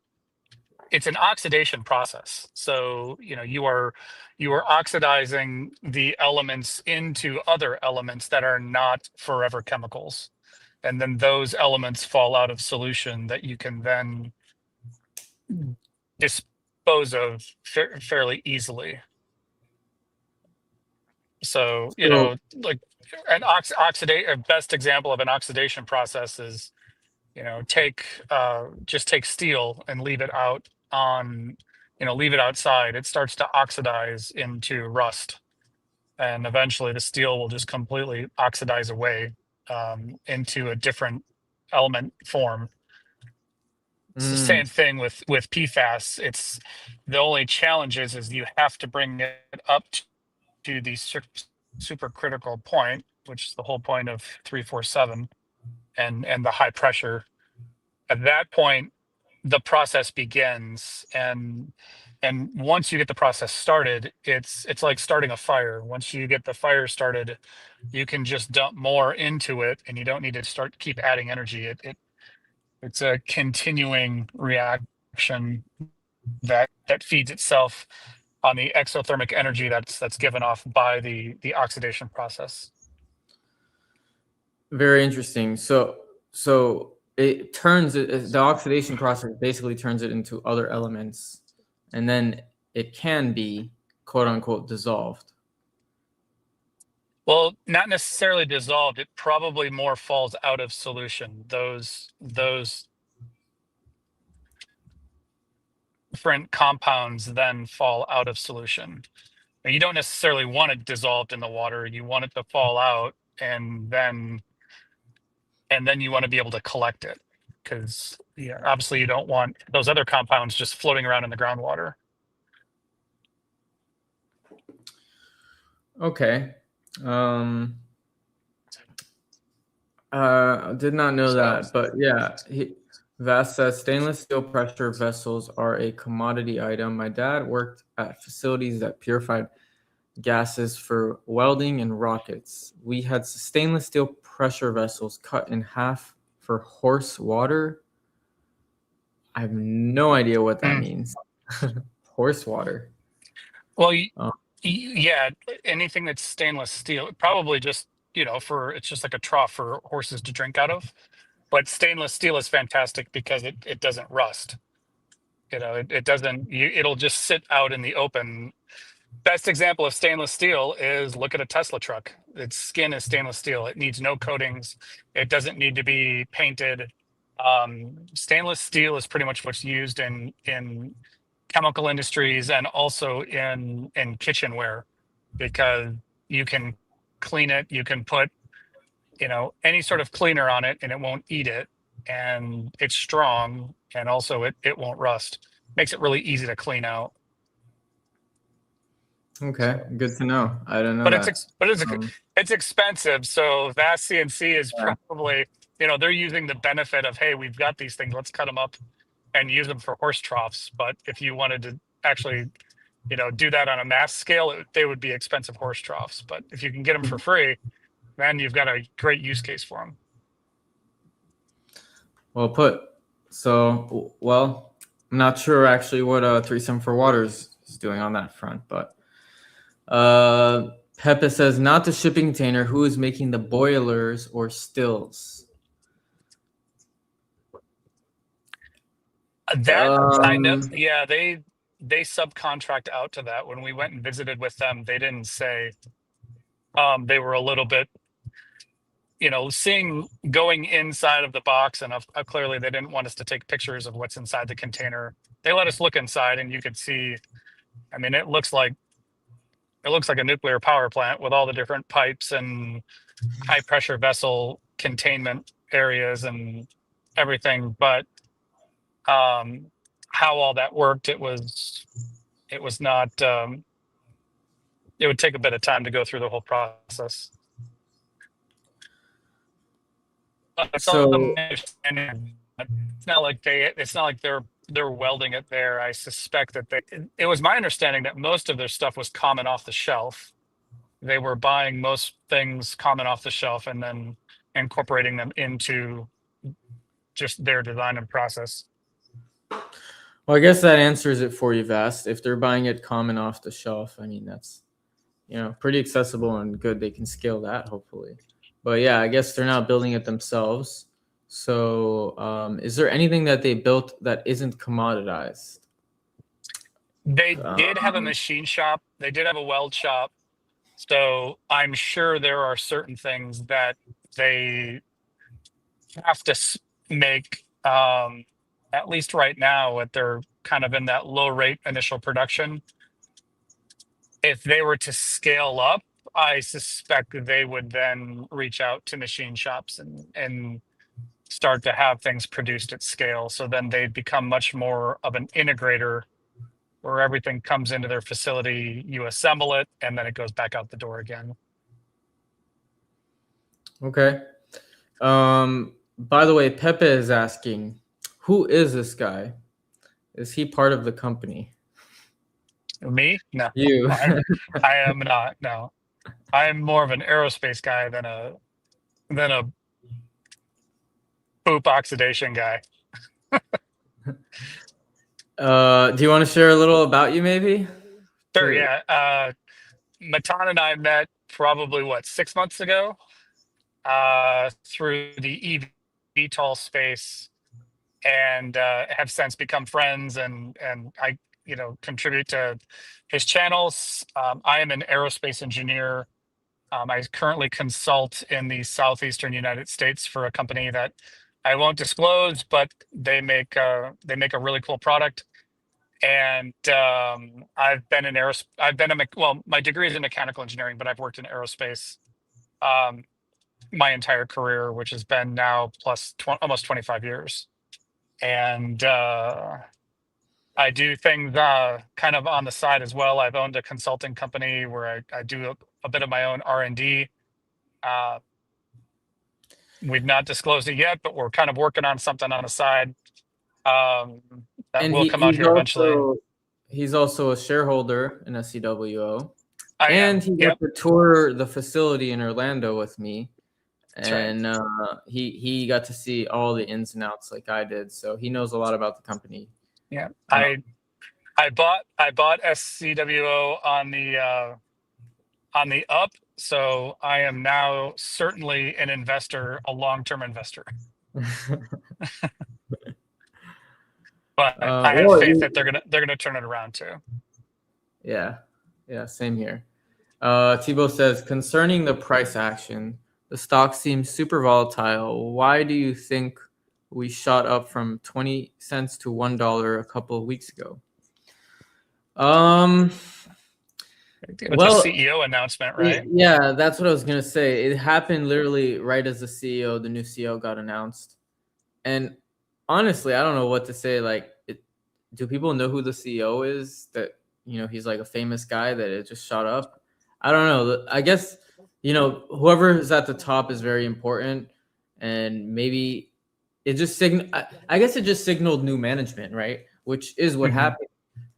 an oxidation process. So, you are oxidizing the elements into other elements that are not forever chemicals. And then those elements fall out of solution that you can then dispose of fairly easily. So, So, like an a best example of an oxidation process is, just take steel and leave it out on, leave it outside. It starts to oxidize into rust, and eventually the steel will just completely oxidize away into a different element form. It's the same mm, thing with PFAS. It's the only challenge is you have to bring it up to the supercritical point, which is the whole point of 347 and the high pressure. At that point, the process begins, and once you get the process started, it's like starting a fire. Once you get the fire started, you can just dump more into it, and you don't need to keep adding energy. It's a continuing reaction that feeds itself on the exothermic energy that's given off by the oxidation process. very interesting. So the oxidation process basically turns it into other elements, and then it can be quote unquote dissolved. Well, not necessarily dissolved. It probably more falls out of solution. Those different compounds then fall out of solution. Now, you don't necessarily want it dissolved in the water. You want it to fall out, and then you want to be able to collect it, because obviously you don't want those other compounds just floating around in the groundwater. Okay. Did not know that, but yeah. Vass says stainless steel pressure vessels are a commodity item. My dad worked at facilities that purified gases for welding and rockets. We had stainless steel pressure vessels cut in half for horse water. I have no idea what that means. Horse water. Well, yeah, anything that's stainless steel, probably just, it's just like a trough for horses to drink out of. But stainless steel is fantastic because it doesn't rust. It doesn't, it'll just sit out in the open. Best example of stainless steel is look at a Tesla truck. Its skin is stainless steel. It needs no coatings. It doesn't need to be painted. Stainless steel is pretty much what's used in chemical industries and also in kitchenware, because you can clean it. You can put any sort of cleaner on it and it won't eat it, and it's strong, and also it won't rust. Makes it really easy to clean out. Okay, good to know. I don't know But that. it's expensive. So Vast CNC is probably, they're using the benefit of, hey, we've got these things, let's cut them up and use them for horse troughs. But if you wanted to actually, do that on a mass scale, they would be expensive horse troughs. But if you can get them for free, then you've got a great use case for them. Well put. So, well, I'm not sure actually what 374 Waters is doing on that front, but Pepe says, not the shipping container. Who is making the boilers or stills? That I know. Yeah, they subcontract out to that. When we went and visited with them, they didn't say. They were a little bit, seeing going inside of the box, and clearly they didn't want us to take pictures of what's inside the container. They let us look inside, and you could see. I mean, it looks like a nuclear power plant with all the different pipes and high pressure vessel containment areas and everything. But how all that worked, it was not. It would take a bit of time to go through the whole process. So, It's not like they're welding it there. I suspect that it was my understanding that most of their stuff was common off the shelf, they were buying most things common off the shelf and then incorporating them into just their design and process. Well, I guess that answers it for you, Vast. If they're buying it common off the shelf, I mean, that's, pretty accessible and good. They can scale that, hopefully. But yeah, I guess they're not building it themselves. So is there anything that they built that isn't commoditized? They did have a machine shop. They did have a weld shop. So I'm sure there are certain things that they have to make, at least right now, at they're kind of in that low rate initial production. If they were to scale up, I suspect they would then reach out to machine shops and start to have things produced at scale. So then they become much more of an integrator where everything comes into their facility, you assemble it, and then it goes back out the door again. Okay. By the way, Pepe is asking, who is this guy? Is he part of the company? Me? No. You. I am not. No. I am more of an aerospace guy than a poop oxidation guy. Do you want to share a little about you, maybe? Sure, yeah. Matan and I met probably 6 months ago through the eVTOL space, and have since become friends. And I, contribute to his channels. I am an aerospace engineer. I currently consult in the southeastern United States for a company that I won't disclose, but they make a really cool product. And I've been in my degree is in mechanical engineering, but I've worked in aerospace my entire career, which has been now almost 25 years. And I do things kind of on the side as well. I've owned a consulting company where I do a bit of my own R&D. We've not disclosed it yet, but we're kind of working on something on the side that will come out here eventually. He's also a shareholder in SCWO. And he got to tour the facility in Orlando with me. And right. He got to see all the ins and outs like I did. So he knows a lot about the company. Yeah. I bought SCWO on the up. So I am now certainly an investor, a long-term investor. But I have faith that they're gonna turn it around too. Yeah, same here. Thibaut says, concerning the price action, the stock seems super volatile. Why do you think we shot up from 20 cents to $1 a couple of weeks ago? It's a CEO announcement, right? Yeah, that's what I was gonna say. It happened literally right as the new CEO got announced. And honestly, I don't know what to say. Like, do people know who the CEO is? That, he's like a famous guy that it just shot up. I don't know. I guess, whoever is at the top is very important, and maybe it just I guess it just signaled new management, right? Which is what happened.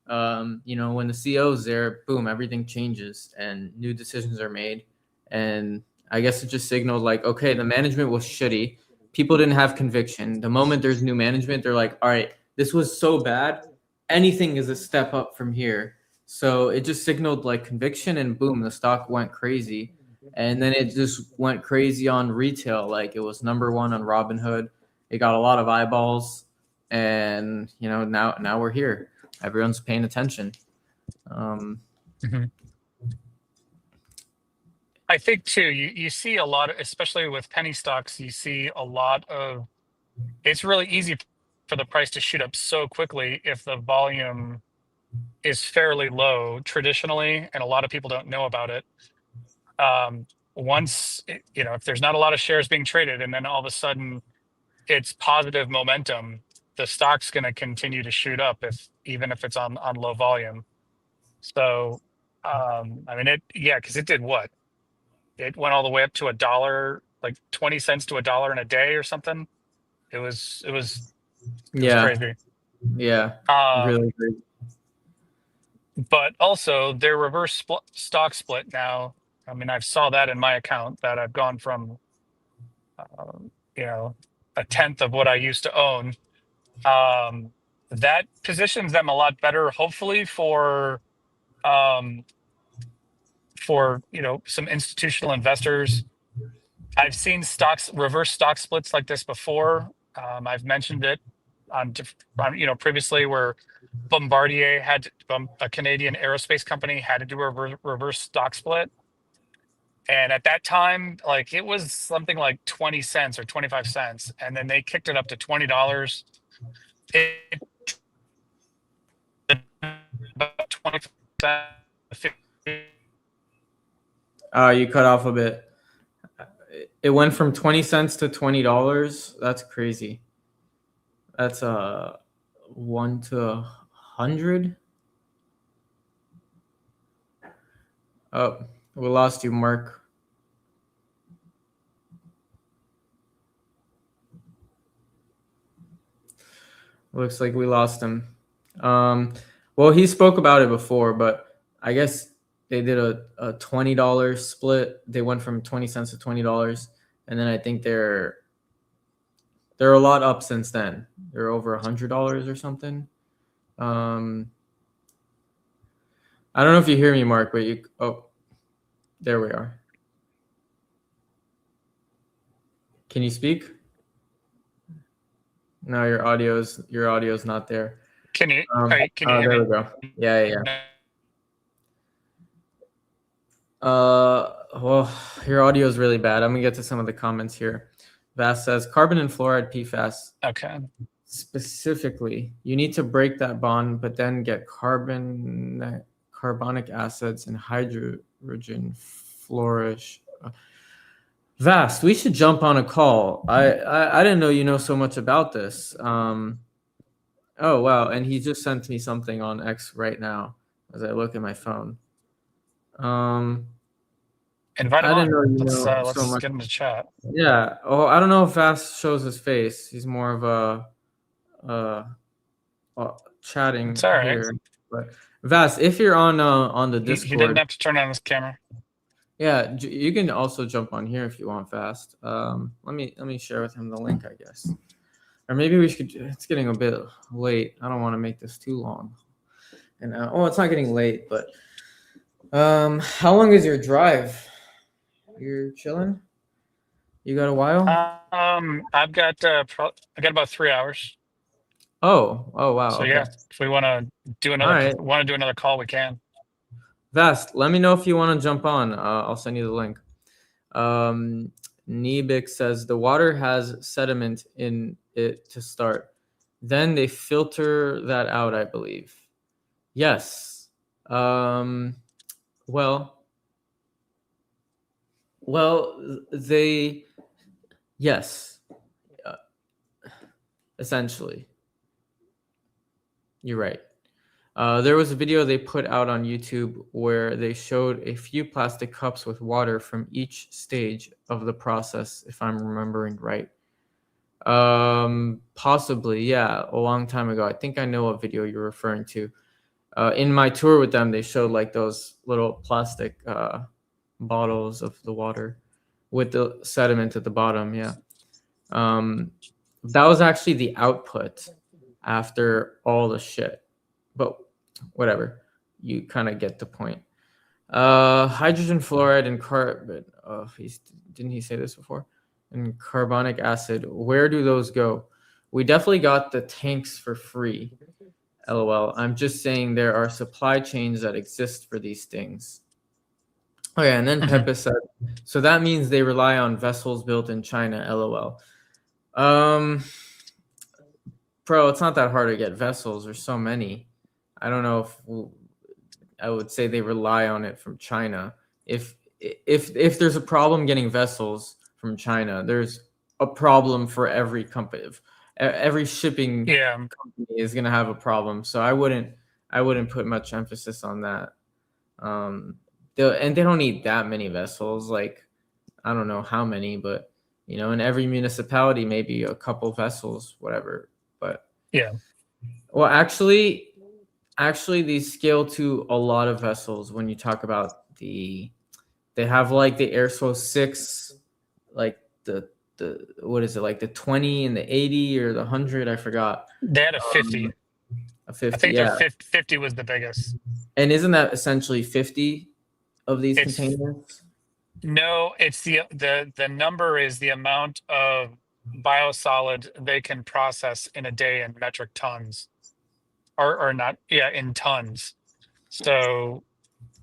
When the CEO's there, boom, everything changes and new decisions are made. And I guess it just signaled like, okay, the management was shitty. People didn't have conviction. The moment there's new management, they're like, all right, this was so bad. Anything is a step up from here. So it just signaled like conviction, and boom, the stock went crazy. And then it just went crazy on retail. Like, it was number one on Robinhood. It got a lot of eyeballs. And, now we're here. Everyone's paying attention. I think too, you see a lot of, especially with penny stocks, you see a lot of, it's really easy for the price to shoot up so quickly if the volume is fairly low traditionally, and a lot of people don't know about it. Once, if there's not a lot of shares being traded, and then all of a sudden it's positive momentum, the stock's going to continue to shoot up even if it's on low volume. So, because it did what? It went all the way up to $1, like 20 cents to $1 in a day or something. It was crazy. Yeah. Really crazy. But also their reverse stock split now I mean, I saw that in my account that I've gone from, you know, a tenth of what I used to own. That positions them a lot better, hopefully um, for some institutional investors. I've seen reverse stock splits like this before. I've mentioned it previously, where Bombardier a Canadian aerospace company had to do a reverse stock split. And at that time, like, it was something like 20 cents or 25 cents. And then they kicked it up to $20. It about 20%. You cut off a bit. It went from 20 cents to $20. That's crazy. That's 1 to 100. Oh, we lost you, Mark. Looks like we lost him. Well, he spoke about it before, but I guess they did a $20 split. They went from 20 cents to $20, and then I think they're a lot up since then. They're over $100 or something. I don't know if you hear me, Mark, but there we are. Can you speak? No, your audio's not there. Can you hear there me? we go. Yeah. Well, your audio is really bad. I'm gonna get to some of the comments here. Vass says carbon and fluoride PFAS. Okay. Specifically, you need to break that bond, but then get carbonic acids and hydrogen flourish. Vast, we should jump on a call. I didn't know you know so much about this. Oh wow, and he just sent me something on X right now as I look at my phone. Invite him I didn't know you let's know let's so much. get him to chat. Yeah. Oh, I don't know if Vast shows his face. He's more of a chatting It's all right. here. But Vast, if you're on the Discord, He didn't have to turn on his camera. yeah, you can also jump on here if you want. Fast. Let me share with him the link, I guess. Or maybe we should. It's getting a bit late. I don't want to make this too long. And it's not getting late, but how long is your drive? You're chilling? You got a while? I've got about 3 hours. Oh wow. So okay. yeah, if we want to do another call, we can. Vast, let me know if you want to jump on. I'll send you the link. Nebik says the water has sediment in it to start. Then they filter that out, I believe. Yes. Yes. Essentially. You're right. There was a video they put out on YouTube where they showed a few plastic cups with water from each stage of the process, if I'm remembering right. Possibly, yeah, a long time ago. I think I know what video you're referring to. In my tour with them, they showed like those little plastic bottles of the water with the sediment at the bottom. Yeah. That was actually the output after all the shit. But whatever, you kind of get the point. Hydrogen fluoride and carbon. Didn't he say this before? And carbonic acid. Where do those go? We definitely got the tanks for free. LOL. I'm just saying there are supply chains that exist for these things. Okay, and then Pepe said, so that means they rely on vessels built in China. LOL. Bro, it's not that hard to get vessels. There's so many. I don't know if I would say they rely on it from China. If there's a problem getting vessels from China, there's a problem for every company. Every shipping company is gonna have a problem. So I wouldn't put much emphasis on that. They don't need that many vessels. Like, I don't know how many, but in every municipality, maybe a couple vessels, whatever. But yeah. Well, actually, these scale to a lot of vessels when you talk about the They have like the SCWO 6, like the what is it, like the 20 and the 80 or the 100? I forgot. They had a 50. A I 50, think their yeah. 50 was the biggest. And isn't that essentially 50 of these It's containers? no, it's the number is the amount of biosolid they can process in a day in metric tons, or not, yeah, in tons. So,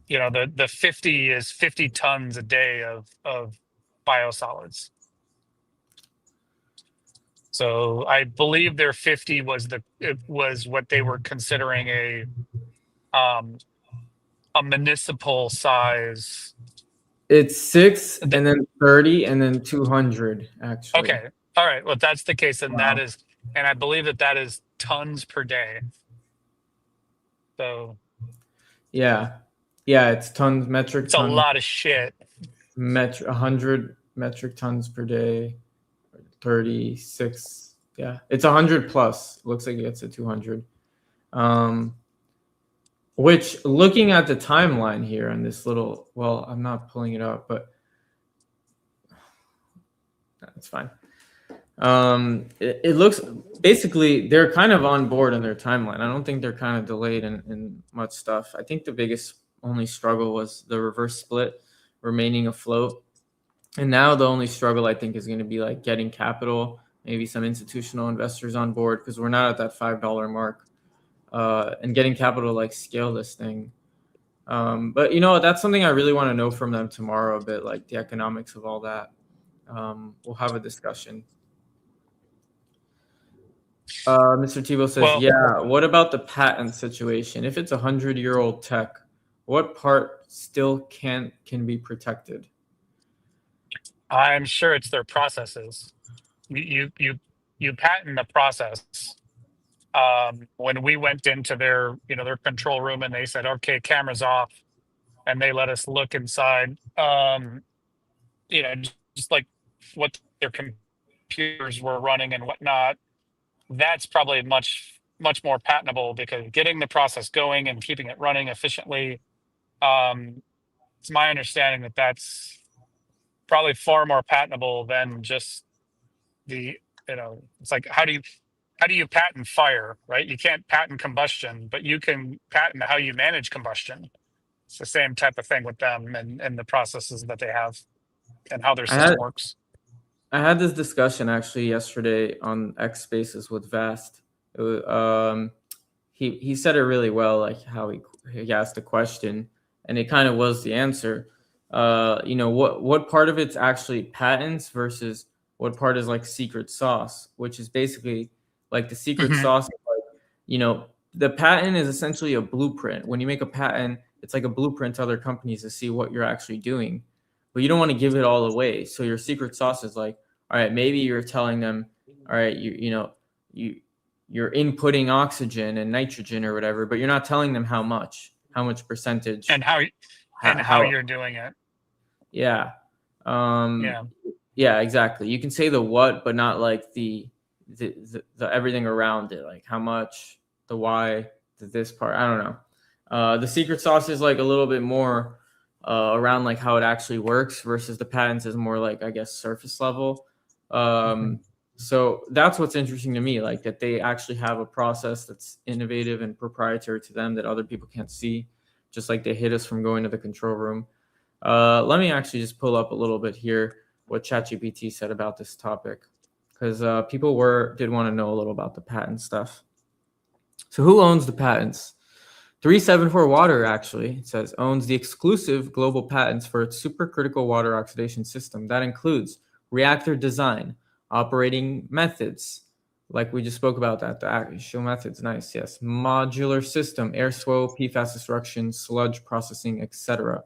the 50 is 50 tons a day of biosolids. So I believe their 50 it was what they were considering um a municipal size. It's 6 th- and then 30 and then 200 actually. Okay. All right. Well, if that's the case, then Wow. and I believe that is tons per day. So Yeah. Yeah, it's tons, metric it's a tons, lot of shit. 100 metric tons per day, 36. Yeah, it's 100 plus. Looks like it gets to 200. Which, looking at the timeline here on this little, well, I'm not pulling it up, but that's fine. It looks, basically they're kind of on board in their timeline. I don't think they're kind of delayed in much stuff. I think the biggest only struggle was the reverse split remaining afloat. And now the only struggle I think is going to be like getting capital, maybe some institutional investors on board, because we're not at that $5 mark, and getting capital to like scale this thing. But that's something I really want to know from them tomorrow, a bit, like the economics of all that. We'll have a discussion. Mr. Tebow says, Well, yeah, what about the patent situation? If it's 100-year-old tech, what part still can be protected? I'm sure it's their processes. You patent the process. When we went into their control room and they said, okay, cameras off, and they let us look inside, just like what their computers were running and whatnot, that's probably much, much more patentable, because getting the process going and keeping it running efficiently, it's my understanding that that's probably far more patentable than just it's like, how do you patent fire, right? You can't patent combustion, but you can patent how you manage combustion. It's the same type of thing with them and the processes that they have and how their I had system works. I had this discussion actually yesterday on X Spaces with Vast. He said it really well, like how he asked a question, and it kind of was the answer. What part of it's actually patents versus what part is like secret sauce, which is basically like the secret Mhm. sauce. The patent is essentially a blueprint. When you make a patent, it's like a blueprint to other companies to see what you're actually doing, but you don't want to give it all away. So your secret sauce is like, all right, maybe you're telling them, all right, you're inputting oxygen and nitrogen or whatever, but you're not telling them how much percentage, and how how you're doing it. yeah. Yeah. Yeah, exactly. You can say the what, but not like the everything around it, like how much, the why, this part. I don't know. The secret sauce is like a little bit more around like how it actually works, versus the patents is more like, I guess, surface level. So that's what's interesting to me, like that they actually have a process that's innovative and proprietary to them that other people can't see, just like they hid us from going to the control room. Let me actually just pull up a little bit here what ChatGPT said about this topic, because people did want to know a little about the patent stuff. So who owns the patents? 374 Water actually, it says, owns the exclusive global patents for its supercritical water oxidation system. That includes reactor design, operating methods, like we just spoke about that, the actual methods, nice, yes. Modular system, air SCWO, PFAS destruction, sludge processing, etc.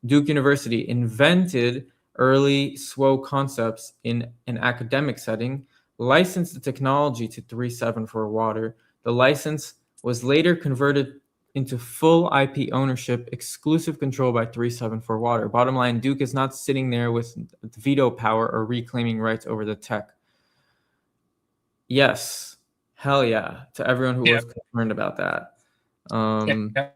Duke University invented early SCWO concepts in an academic setting, licensed the technology to 374 Water. The license was later converted into full IP ownership, exclusive control by 374 Water. Bottom line, Duke is not sitting there with veto power or reclaiming rights over the tech. Yes, hell yeah, to everyone who was concerned about that. Yeah.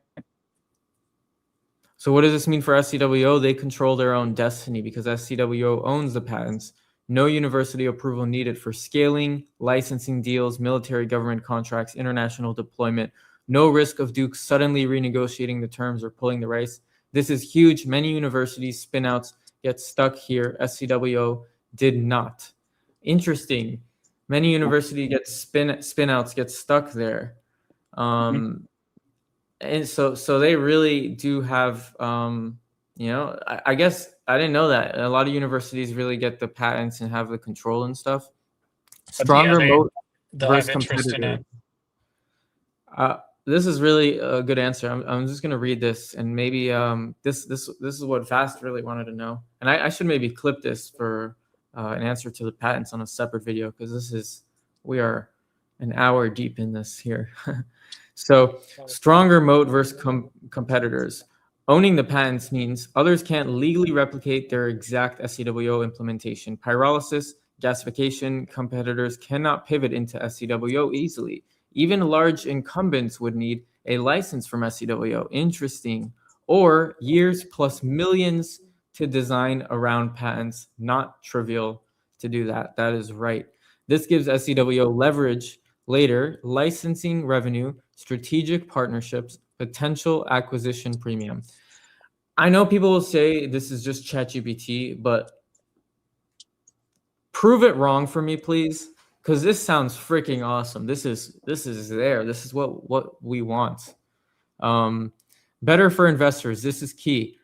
So what does this mean for SCWO? They control their own destiny because SCWO owns the patents. No university approval needed for scaling, licensing deals, military government contracts, international deployment. No risk of Duke suddenly renegotiating the terms or pulling the race. This is huge. Many universities spinouts get stuck here. SCWO did not. Interesting. Many universities get spinouts get stuck there. And so they really do have I guess I didn't know that a lot of universities really get the patents and have the control and stuff. Stronger moat they'll versus have interest in competitor. it. This is really a good answer. I'm just gonna read this, and maybe this is what Fast really wanted to know, and I should maybe clip this for an answer to the patents on a separate video, because we are an hour deep in this here. So stronger moat versus competitors. Owning the patents means others can't legally replicate their exact SCWO implementation. Pyrolysis, gasification, competitors cannot pivot into SCWO easily. Even large incumbents would need a license from SCWO. Interesting. Or years plus millions to design around patents. Not trivial to do that. That is right. This gives SCWO leverage later, licensing revenue, strategic partnerships, potential acquisition premium. I know people will say this is just ChatGPT, but prove it wrong for me, please, because this sounds freaking awesome. This is there. This is what we want. Better for investors. This is key.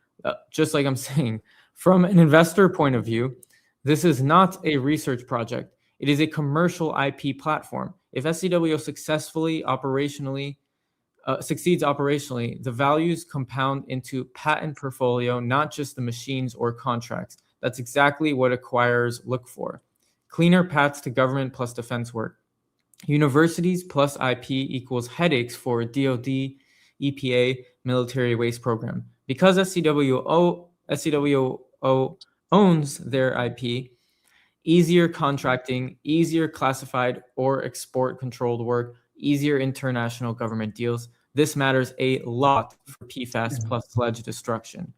Just like I'm saying, from an investor point of view, this is not a research project. It is a commercial IP platform. If SCWO succeeds operationally, the values compound into patent portfolio, not just the machines or contracts. That's exactly what acquirers look for. Cleaner paths to government plus defense work. Universities plus IP equals headaches for DoD, EPA, military waste program. Because SCWO owns their IP, easier contracting, easier classified or export controlled work, easier international government deals. This matters a lot for PFAS plus sledge destruction.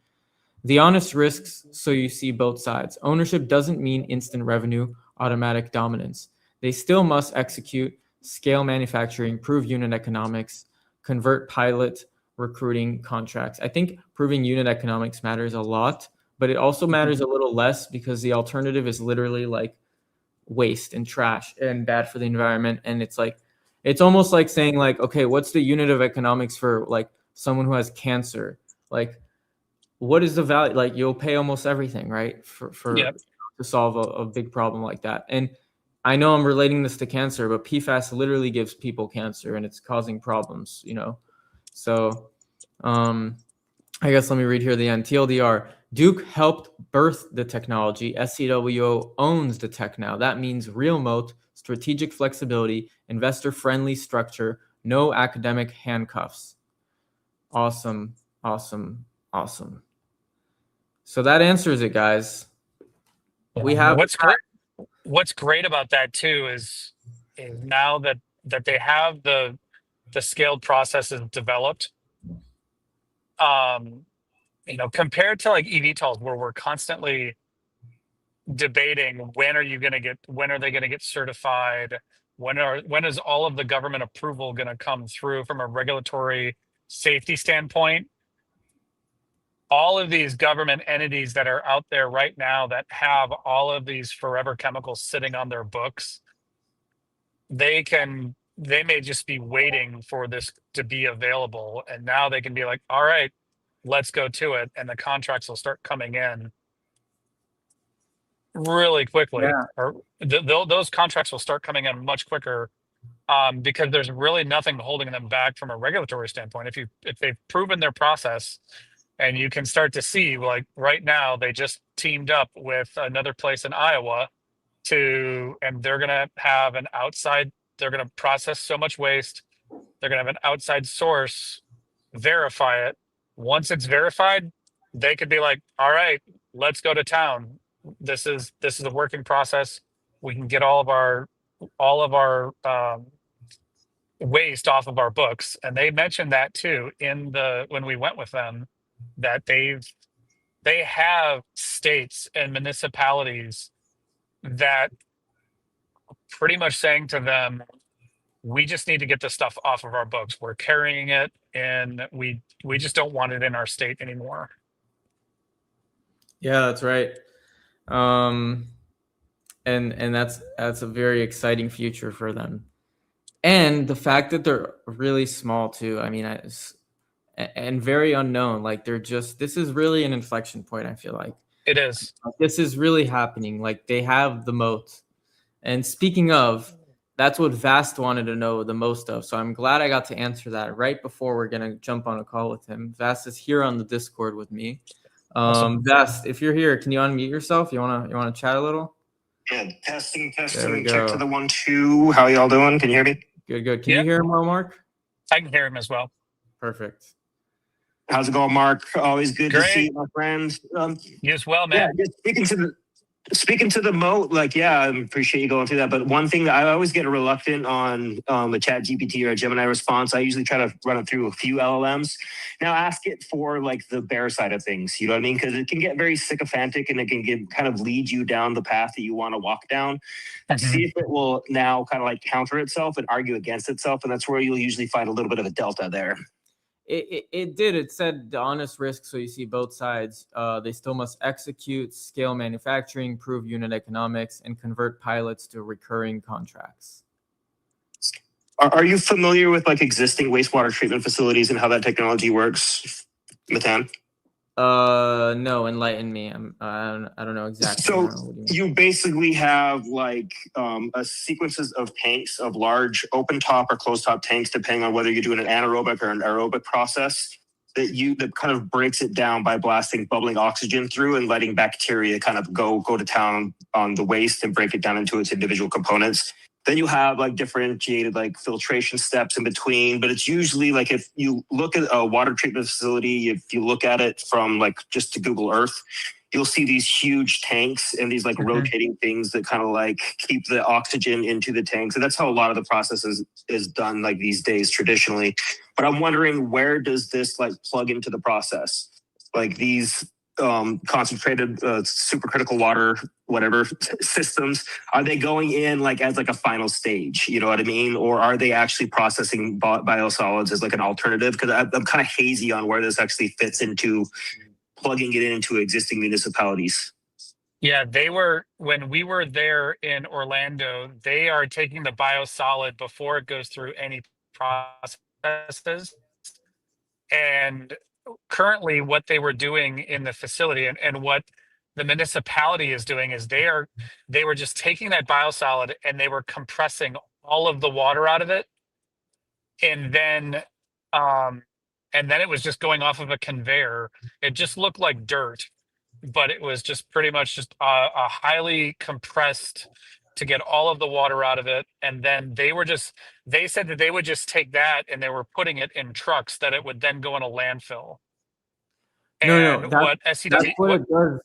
The honest risks, so you see both sides. Ownership doesn't mean instant revenue, automatic dominance. They still must execute, scale manufacturing, prove unit economics, convert pilot recruiting contracts. I think proving unit economics matters a lot, but it also matters a little less because the alternative is literally like waste and trash and bad for the environment. And it's almost like saying like, okay, what's the unit of economics for like someone who has cancer? Like, what is the value? Like, you'll pay almost everything, right? For Yep. to solve a big problem like that. And I know I'm relating this to cancer, but PFAS literally gives people cancer and it's causing problems, So I guess let me read here the end. TLDR, Duke helped birth the technology. SCWO owns the tech now. That means real moat, strategic flexibility, investor-friendly structure, no academic handcuffs. Awesome, awesome, awesome. So that answers it, guys. We have what's great about that too is now that they have the scaled processes developed, compared to like eVTOLs where we're constantly debating when are they going to get certified, when is all of the government approval going to come through from a regulatory safety standpoint. All of these government entities that are out there right now that have all of these forever chemicals sitting on their books, they may just be waiting for this to be available, and now they can be like, all right, let's go to it, and the contracts will start coming in really quickly. Yeah. Or those contracts will start coming in much quicker, because there's really nothing holding them back from a regulatory standpoint. If they've proven their process, and you can start to see, like right now, they just teamed up with another place in Iowa and they're going to have they're going to process so much waste. They're going to have an outside source verify it. Once it's verified, they could be like, all right, let's go to town. This is a working process. We can get all of our waste off of our books. And they mentioned that too when we went with them. that they have states and municipalities that pretty much saying to them, we just need to get this stuff off of our books. We're carrying it, and we just don't want it in our state anymore. Yeah, that's right. And that's a very exciting future for them. And the fact that they're really small too. I mean, and very unknown. Like this is really an inflection point. I feel like It is. this is really happening. Like they have the moat. And speaking of, that's what Vast wanted to know the most of. So I'm glad I got to answer that right before we're gonna jump on a call with him. Vast is here on the Discord with me. Awesome. Vast, if you're here, can you unmute yourself? You wanna chat a little? Yeah, testing. There we Check go. to the 1, 2. How y'all doing? Can you hear me? Good. Can Yeah. you hear him well, Mark? I can hear him as well. Perfect. How's it going, Mark? Always good to Great. see you, my friend. You as well, Yeah, man. just speaking to the moat, like, yeah, I appreciate you going through that. But one thing that I always get reluctant on the Chat GPT or a Gemini response, I usually try to run it through a few LLMs. Now ask it for like the bear side of things, you know what I mean? Because it can get very sycophantic and it can kind of lead you down the path that you want to walk down. See if it will now kind of like counter itself and argue against itself. And that's where you'll usually find a little bit of a delta there. It did. It said the honest risk. So you see both sides. They still must execute, scale manufacturing, prove unit economics, and convert pilots to recurring contracts. Are you familiar with like existing wastewater treatment facilities and how that technology works, Matan? No, enlighten me. I don't know exactly. So you basically have like a sequences of tanks of large open top or closed top tanks, depending on whether you're doing an anaerobic or an aerobic process. That kind of breaks it down by blasting bubbling oxygen through and letting bacteria kind of go to town on the waste and break it down into its individual components. Then you have like differentiated like filtration steps in between, but it's usually like if you look at a water treatment facility, if you look at it from like just to Google Earth, you'll see these huge tanks and these like rotating things that kind of like keep the oxygen into the tanks. And that's how a lot of the process is done like these days traditionally. But I'm wondering, where does this like plug into the process? Like these concentrated supercritical water whatever systems, are they going in like as like a final stage, you know what I mean? Or are they actually processing biosolids as like an alternative? Because I'm kind of hazy on where this actually fits into plugging it into existing municipalities. Yeah, when we were there in Orlando, they are taking the biosolid before it goes through any processes. And currently what they were doing in the facility and what the municipality is doing is they were just taking that biosolid and they were compressing all of the water out of it. And then it was just going off of a conveyor. It just looked like dirt, but it was just pretty much just a highly compressed to get all of the water out of it. And then they said that they would just take that and they were putting it in trucks that it would then go in a landfill. And that's what it does.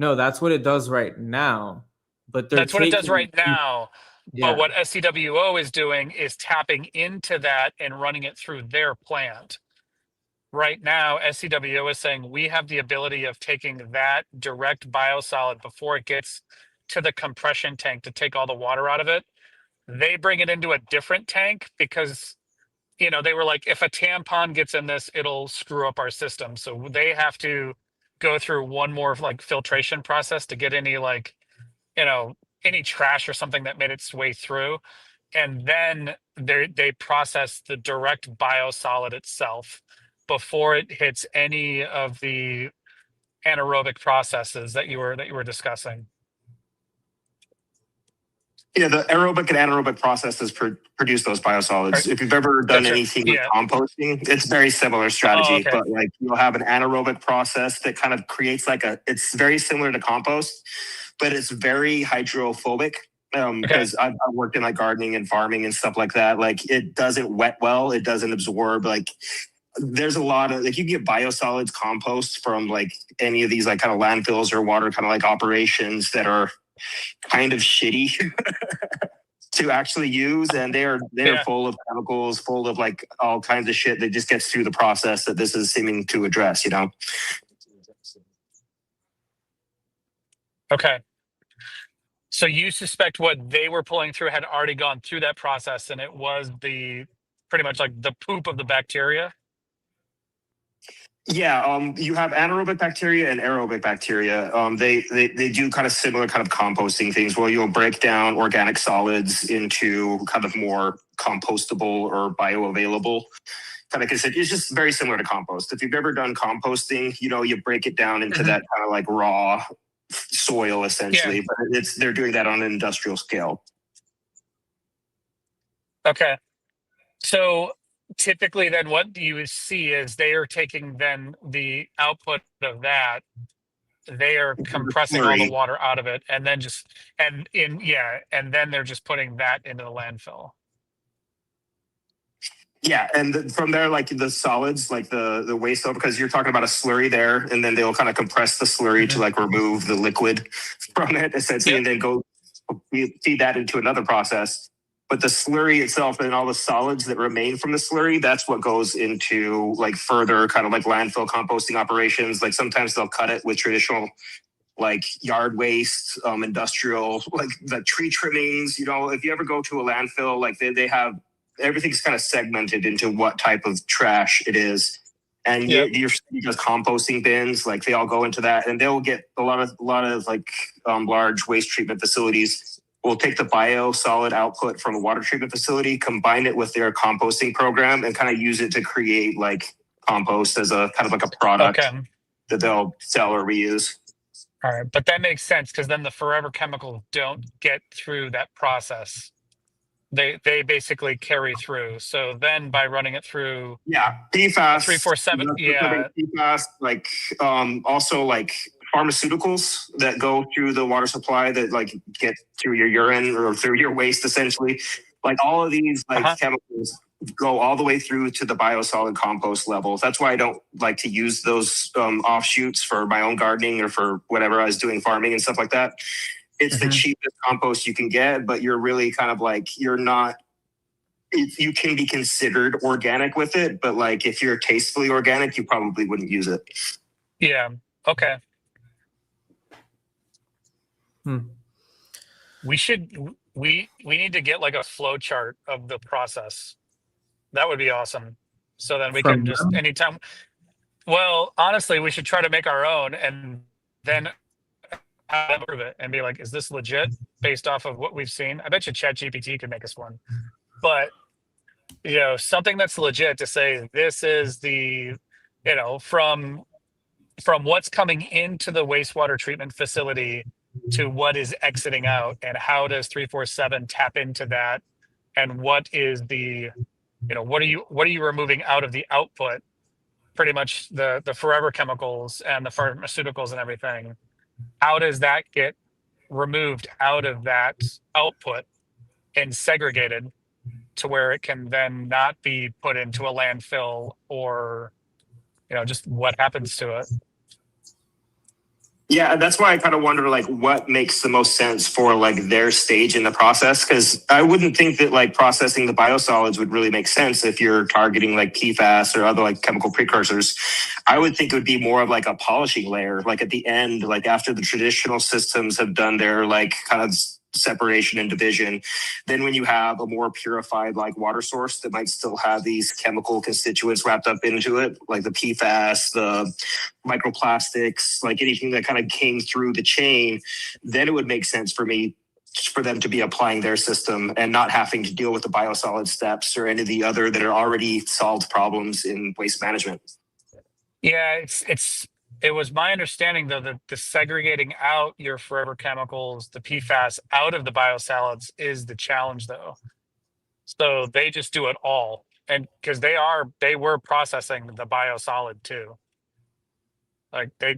No, that's what it does right now. But that's what it does right now. Yeah. But what SCWO is doing is tapping into that and running it through their plant. Right now, SCWO is saying we have the ability of taking that direct biosolid before it gets to the compression tank to take all the water out of it. They bring it into a different tank because, you know, they were like, if a tampon gets in this, it'll screw up our system. So they have to go through one more like filtration process to get any like, you know, any trash or something that made its way through. And then they process the direct biosolid itself before it hits any of the anaerobic processes that you were discussing. Yeah, the aerobic and anaerobic processes produce those biosolids. Right. If you've ever done That's anything right. with composting, it's very similar strategy. Oh, okay. But like you'll have an anaerobic process that kind of creates like it's very similar to compost, but it's very hydrophobic. Because I've worked in like gardening and farming and stuff like that. Like it doesn't wet well, it doesn't absorb. Like there's a lot of like you can get biosolids compost from like any of these like kind of landfills or water kind of like operations that are kind of shitty. to actually use, and they're full of chemicals, full of like all kinds of shit that just gets through the process that this is seeming to address, you know? Okay. So you suspect what they were pulling through had already gone through that process, and it was the pretty much like the poop of the bacteria? Yeah, you have anaerobic bacteria and aerobic bacteria. They do kind of similar kind of composting things where you'll break down organic solids into kind of more compostable or bioavailable kind of consider. It's just very similar to compost. If you've ever done composting, you know, you break it down into that kind of like raw soil essentially, but they're doing that on an industrial scale. Okay. So typically then what you would see is they are taking then the output of that, they are compressing all the water out of it, and then and then they're just putting that into the landfill. Yeah, and from there, like the solids, like the waste, because you're talking about a slurry there, and then they'll kind of compress the slurry to like remove the liquid from it essentially, and then go feed that into another process. But the slurry itself and all the solids that remain from the slurry, that's what goes into like further kind of like landfill composting operations. Like sometimes they'll cut it with traditional like yard waste, industrial, like the tree trimmings. You know, if you ever go to a landfill, like they have everything's kind of segmented into what type of trash it is. And you're just composting bins, like they all go into that, and they'll get a lot of like large waste treatment facilities will take the bio-solid output from a water treatment facility, combine it with their composting program, and kind of use it to create like compost as a kind of like a product that they'll sell or reuse. All right, but that makes sense because then the forever chemicals don't get through that process. They basically carry through. So then by running it through PFAS 347 PFAS, like also like pharmaceuticals that go through the water supply that like get through your urine or through your waste essentially. Like all of these like chemicals go all the way through to the biosolid compost levels. That's why I don't like to use those offshoots for my own gardening or for whatever I was doing farming and stuff like that. It's the cheapest compost you can get, but you're really kind of like, you're not, you can be considered organic with it, but like if you're tastefully organic, you probably wouldn't use it. Yeah. Okay. We need to get like a flow chart of the process. That would be awesome. So then we can just anytime. Well, honestly, we should try to make our own and then prove it and be like, is this legit based off of what we've seen? I bet you ChatGPT could make us one. But you know, something that's legit to say this is the, you know, from what's coming into the wastewater treatment facility to what is exiting out, and how does 347 tap into that, and what is the, you know, what are you removing out of the output, pretty much the forever chemicals and the pharmaceuticals and everything. How does that get removed out of that output and segregated to where it can then not be put into a landfill, or, you know, just what happens to it? Yeah, that's why I kind of wonder like what makes the most sense for like their stage in the process, because I wouldn't think that like processing the biosolids would really make sense if you're targeting like PFAS or other like chemical precursors. I would think it would be more of like a polishing layer, like at the end, like after the traditional systems have done their like kind of separation and division, then when you have a more purified like water source that might still have these chemical constituents wrapped up into it, like the PFAS, the microplastics, like anything that kind of came through the chain, then it would make sense for me for them to be applying their system and not having to deal with the biosolid steps or any of the other that are already solved problems in waste management. Yeah, it was my understanding though that the segregating out your forever chemicals, the PFAS, out of the biosolids is the challenge though. So they just do it all, and because they were processing the biosolid too. Like they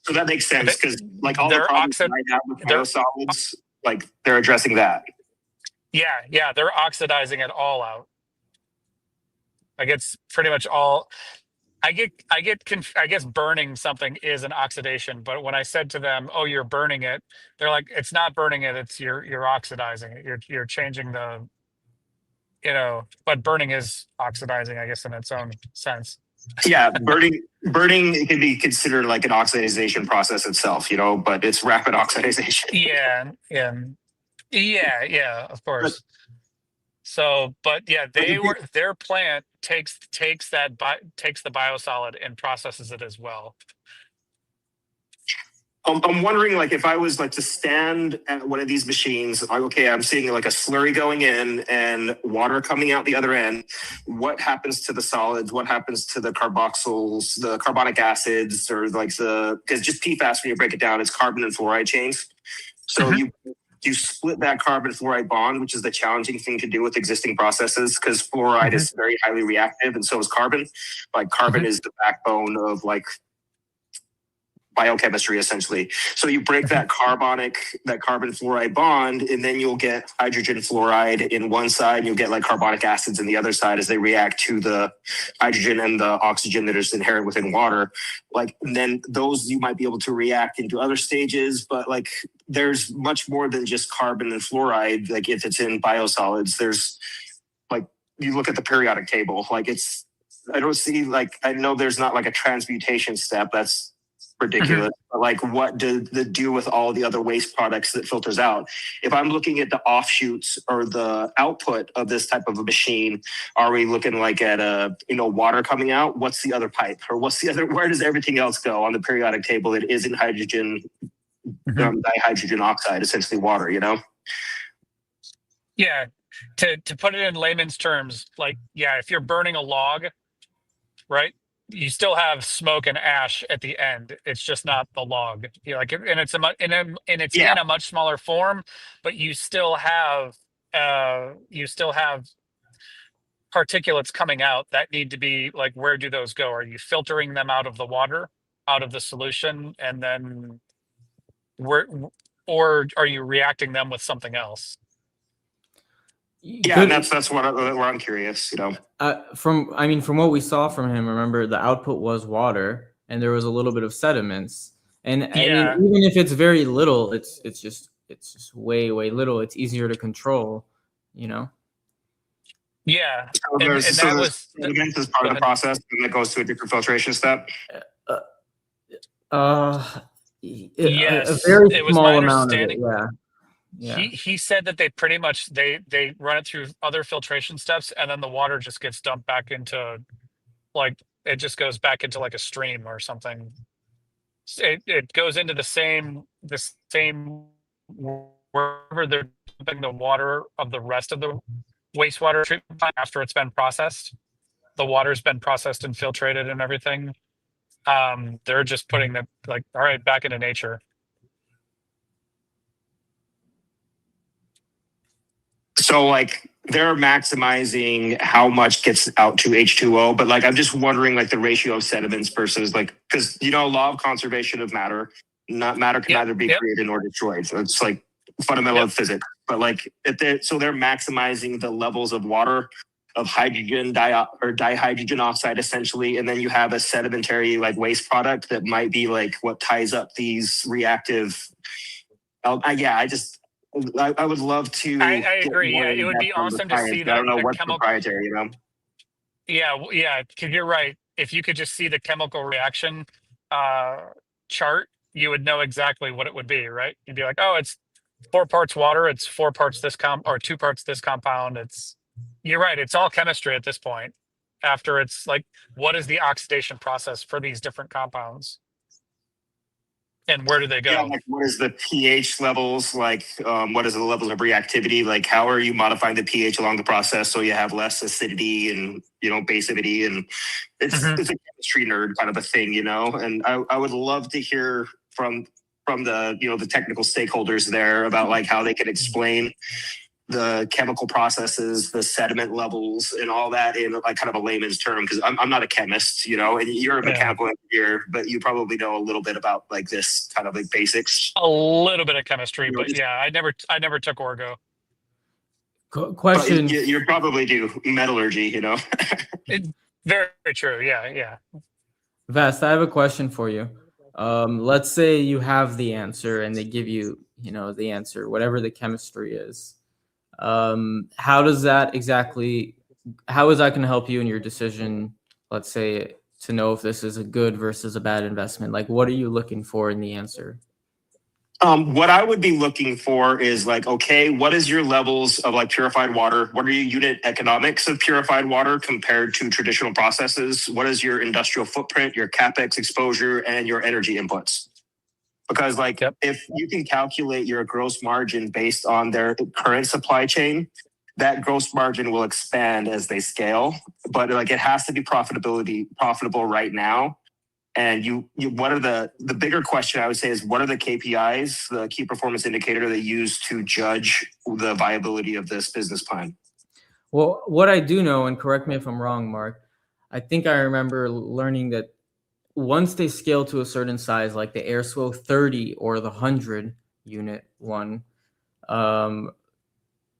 so that makes sense, because like all the problems right now with biosolids, like they're addressing that. Yeah, they're oxidizing it all out. Like it's pretty much all. I guess burning something is an oxidation, but when I said to them, "Oh, you're burning it," they're like, "It's not burning it. It's you're oxidizing it. You're changing the, but burning is oxidizing, I guess, in its own sense." Yeah, burning can be considered like an oxidization process itself, but it's rapid oxidization. Yeah, yeah, of course. So, but yeah, their plant takes the biosolid and processes it as well. I'm wondering, like, if I was like to stand at one of these machines, like, okay, I'm seeing like a slurry going in and water coming out the other end. What happens to the solids? What happens to the carboxyls, the carbonic acids, or like because just PFAS, when you break it down, it's carbon and fluoride chains. So you split that carbon fluoride bond, which is the challenging thing to do with existing processes, because fluoride is very highly reactive, and so is carbon. Like carbon is the backbone of like biochemistry, essentially. So you break that carbon fluoride bond, and then you'll get hydrogen fluoride in one side, and you'll get like carbonic acids in the other side as they react to the hydrogen and the oxygen that is inherent within water. Like, and then those you might be able to react into other stages, but like there's much more than just carbon and fluoride. Like if it's in biosolids, there's like, you look at the periodic table, like I don't see, like, I know there's not like a transmutation step. That's ridiculous. But like, what do they do with all the other waste products that filters out? If I'm looking at the offshoots or the output of this type of a machine, are we looking like at water coming out? What's the other pipe, or where does everything else go on the periodic table that isn't hydrogen, dihydrogen oxide, essentially water, Yeah. To put it in layman's terms, like, yeah, if you're burning a log, right, you still have smoke and ash at the end. It's just not the log. And it's in a much smaller form, but you still have particulates coming out that need to be, like, where do those go? Are you filtering them out of the water, out of the solution, and then or are you reacting them with something else? Yeah, that's where I'm curious, From what we saw from him, remember the output was water, and there was a little bit of sediments. And I mean, even if it's very little, it's just way little. It's easier to control, Yeah, So that was sediment is part of the process, and it goes to a different filtration step. Yes, a very it was small my amount of it. understanding. Yeah. He said that they pretty much they run it through other filtration steps, and then the water just gets dumped back into, like, it just goes back into like a stream or something. It goes into the same wherever they're dumping the water of the rest of the wastewater treatment plant after it's been processed. The water's been processed and filtrated and everything. They're just putting it, like, all right, back into nature. So like they're maximizing how much gets out to H2O, but like I'm just wondering like the ratio of sediments versus, like, because law of conservation of matter, matter can neither be created nor destroyed. So it's like fundamental of physics. But like so they're maximizing the levels of water, of hydrogen dihydrogen oxide, essentially, and then you have a sedimentary like waste product that might be like what ties up these reactive. I would love to. I agree. Yeah, it would be awesome to see that. I don't know what's proprietary, Yeah, because you're right. If you could just see the chemical reaction chart, you would know exactly what it would be, right? You'd be like, oh, it's 4 parts water, it's 4 parts this or 2 parts this compound. You're right. It's all chemistry at this point. After it's like, what is the oxidation process for these different compounds? And where do they go? Yeah, like what is the pH levels? Like, what is the levels of reactivity? Like, how are you modifying the pH along the process so you have less acidity and basicity? And it's a chemistry nerd kind of a thing, And I would love to hear from the the technical stakeholders there about like how they can explain the chemical processes, the sediment levels, and all that in like kind of a layman's term, because I'm not a chemist, and you're a mechanical engineer, but you probably know a little bit about like this kind of like basics. A little bit of chemistry, but yeah, I never took Orgo. Question: you probably do metallurgy, Very true. Yeah. Vast, I have a question for you. Let's say you have the answer and they give you, you know, the answer, whatever the chemistry is. How does that exactly, how is that going to help you in your decision, let's say, to know if this is a good versus a bad investment? Like, what are you looking for in the answer? What I would be looking for is like, okay, what is your levels of like purified water? What are your unit economics of purified water compared to traditional processes? What is your industrial footprint, your CapEx exposure, and your energy inputs? Because like if you can calculate your gross margin based on their current supply chain, that gross margin will expand as they scale. But like it has to be profitable right now. And what are the bigger question I would say is what are the KPIs, the key performance indicator they use to judge the viability of this business plan? Well, what I do know, and correct me if I'm wrong, Mark, I think I remember learning that once they scale to a certain size, like the SCWO 30 or the 100 unit one,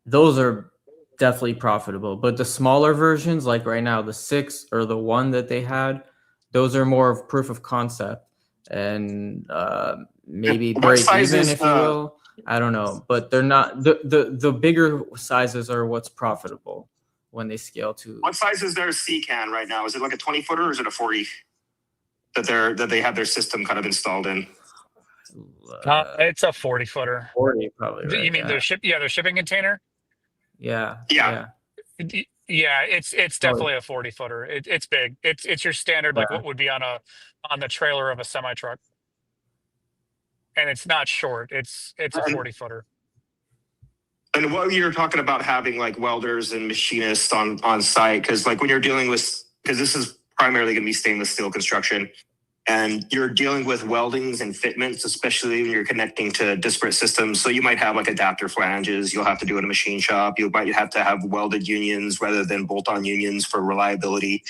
those are definitely profitable. But the smaller versions, like right now, the 6 or the 1 that they had, those are more of proof of concept and maybe break even, if you will. I don't know, but they're not the bigger sizes are what's profitable when they scale to. What size is their C can right now? Is it like a 20-footer or is it a 40 that they have their system kind of installed in? It's a 40-footer. 40 probably, right? You mean their shipping container? Yeah. Yeah, it's definitely a 40-footer. It's big. It's your standard like what would be on the trailer of a semi truck. And it's not short. It's a 40-footer. And what you're talking about having like welders and machinists on site, because like when you're dealing with, because this is primarily going to be stainless steel construction, and you're dealing with weldings and fitments, especially when you're connecting to disparate systems. So you might have like adapter flanges. You'll have to do in a machine shop. You might have to have welded unions rather than bolt-on unions for reliability.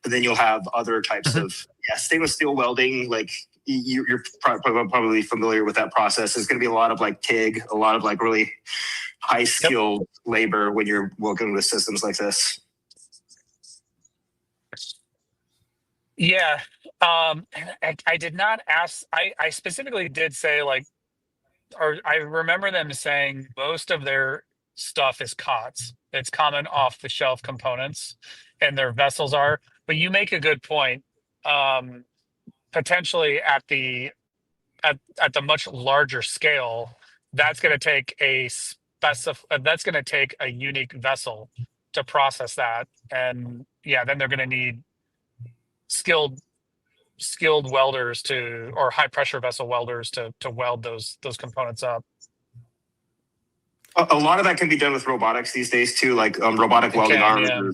But then you'll have other types of stainless steel welding. Like you're probably familiar with that process. There's going to be a lot of like TIG, a lot of like really high skilled labor when you're working with systems like this. Yeah. I did not ask. I specifically did say like, or I remember them saying most of their stuff is COTS. It's common off the shelf components, and their vessels are. But you make a good point. Potentially at the much larger scale, that's going to take that's going to take a unique vessel to process that, and then they're going to need skilled welders or high pressure vessel welders to weld those components up. A lot of that can be done with robotics these days too, like robotic welding arms. Yeah.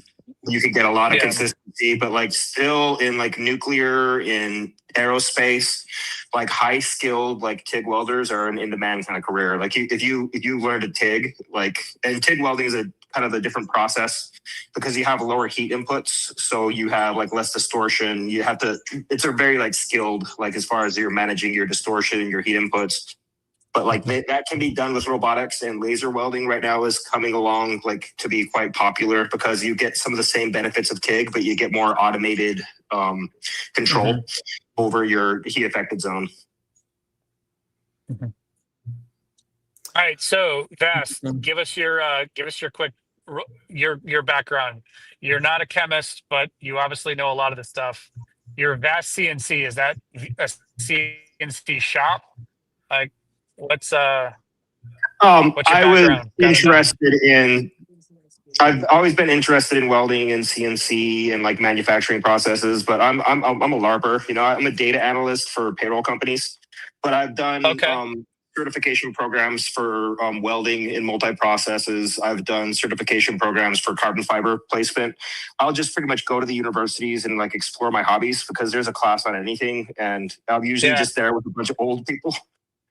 You can get a lot of consistency, but like still in like nuclear, in aerospace, like high skilled like TIG welders are an in demand kind of career. Like if you learn to TIG, like, and TIG welding is a kind of a different process because you have lower heat inputs, so you have like less distortion. You have to. It's a very like skilled, like as far as you're managing your distortion and your heat inputs. But like that can be done with robotics, and laser welding right now is coming along like to be quite popular because you get some of the same benefits of TIG, but you get more automated control over your heat affected zone. All right, so Vast, give us your quick your background. You're not a chemist, but you obviously know a lot of the stuff. Your Vast CNC, is that a CNC shop? Like, what's your background? I've always been interested in welding and CNC and like manufacturing processes, but I'm a LARPer. You know, I'm a data analyst for payroll companies, but I've done certification programs for welding in multi-processes. I've done certification programs for carbon fiber placement. I'll just pretty much go to the universities and like explore my hobbies because there's a class on anything, and I'm usually just there with a bunch of old people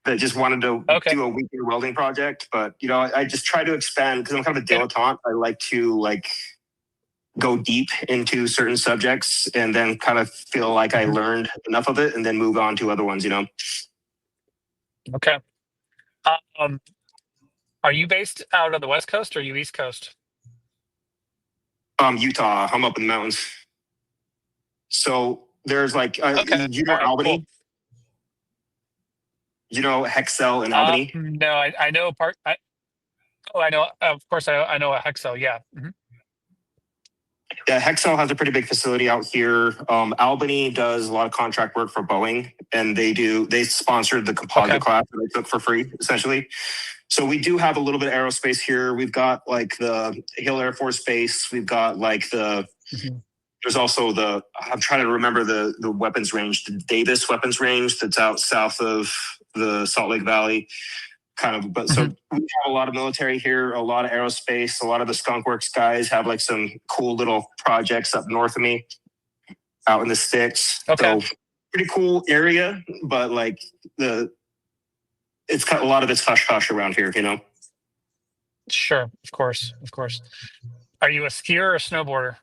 that just wanted to do a weekend welding project. But, you know, I just try to expand because I'm kind of a dilettante. I like to like go deep into certain subjects and then kind of feel like I learned enough of it and then move on to other ones, you know? Okay. Are you based out of the West Coast or are you East Coast? Utah. I'm up in the mountains. So There's like, Okay. you know, All right. Albany. Cool. You know, Hexel in Albany. No, I know part. I know. Of course, I know a Hexel. Yeah. Mhm. Yeah, Hexel has a pretty big facility out here. Albany does a lot of contract work for Boeing, and they sponsored the composite Okay. class that I took for free, essentially. So we do have a little bit of aerospace here. We've got like the Hill Air Force Base. We've got like Mhm. there's also I'm trying to remember the weapons range, the Davis weapons range that's out south of the Salt Lake Valley. Kind of, but so we have a lot of military here, a lot of aerospace, a lot of the Skunk Works guys have like some cool little projects up north of me, out in the sticks. Okay. So pretty cool area, but like it's got a lot of it's hush hush around here, you know. Sure. Of course. Of course. Are you a skier or a snowboarder?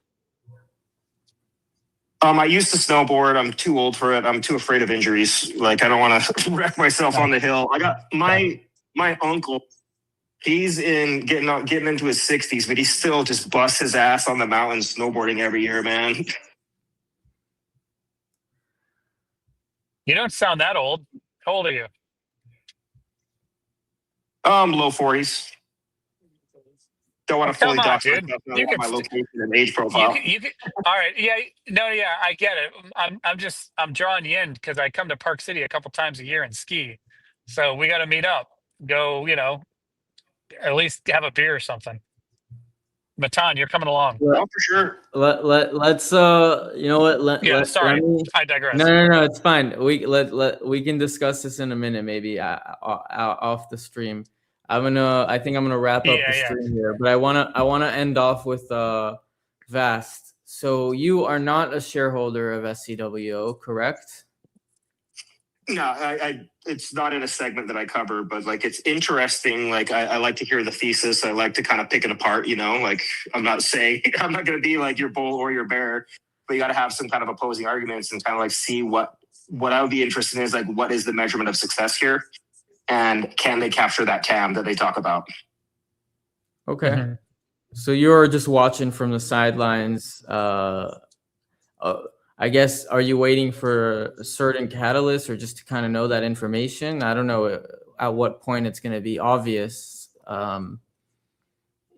I used to snowboard. I'm too old for it. I'm too afraid of injuries. Like I don't want to wreck myself on the hill. I got my uncle. He's getting into his 60s, but he still just busts his ass on the mountains snowboarding every year, man. You don't sound that old. How old are you? Low 40s. Don't want to fully Come on, dox dude. myself. I You want could my st- location and age profile. you could. All right. Yeah. No. Yeah. I get it. I'm drawing you in because I come to Park City a couple times a year and ski. So we got to meet up. Go. At least have a beer or something. Matan, you're coming along. Oh, for sure. Let's you know what, Yeah. Sorry. let me, I digress. no, it's fine. We can discuss this in a minute, maybe off the stream. I think I'm gonna wrap up the stream here, but I wanna end off with Vast. So you are not a shareholder of SCWO, correct? No, it's not in a segment that I cover, but like it's interesting. Like I like to hear the thesis. I like to kind of pick it apart, you know, like I'm not saying I'm not going to be like your bull or your bear, but you got to have some kind of opposing arguments and kind of like see what I would be interested in is like, what is the measurement of success here? And can they capture that TAM that they talk about? Okay. Mm-hmm. So you're just watching from the sidelines. I guess, are you waiting for a certain catalyst or just to kind of know that information? I don't know at what point it's going to be obvious. What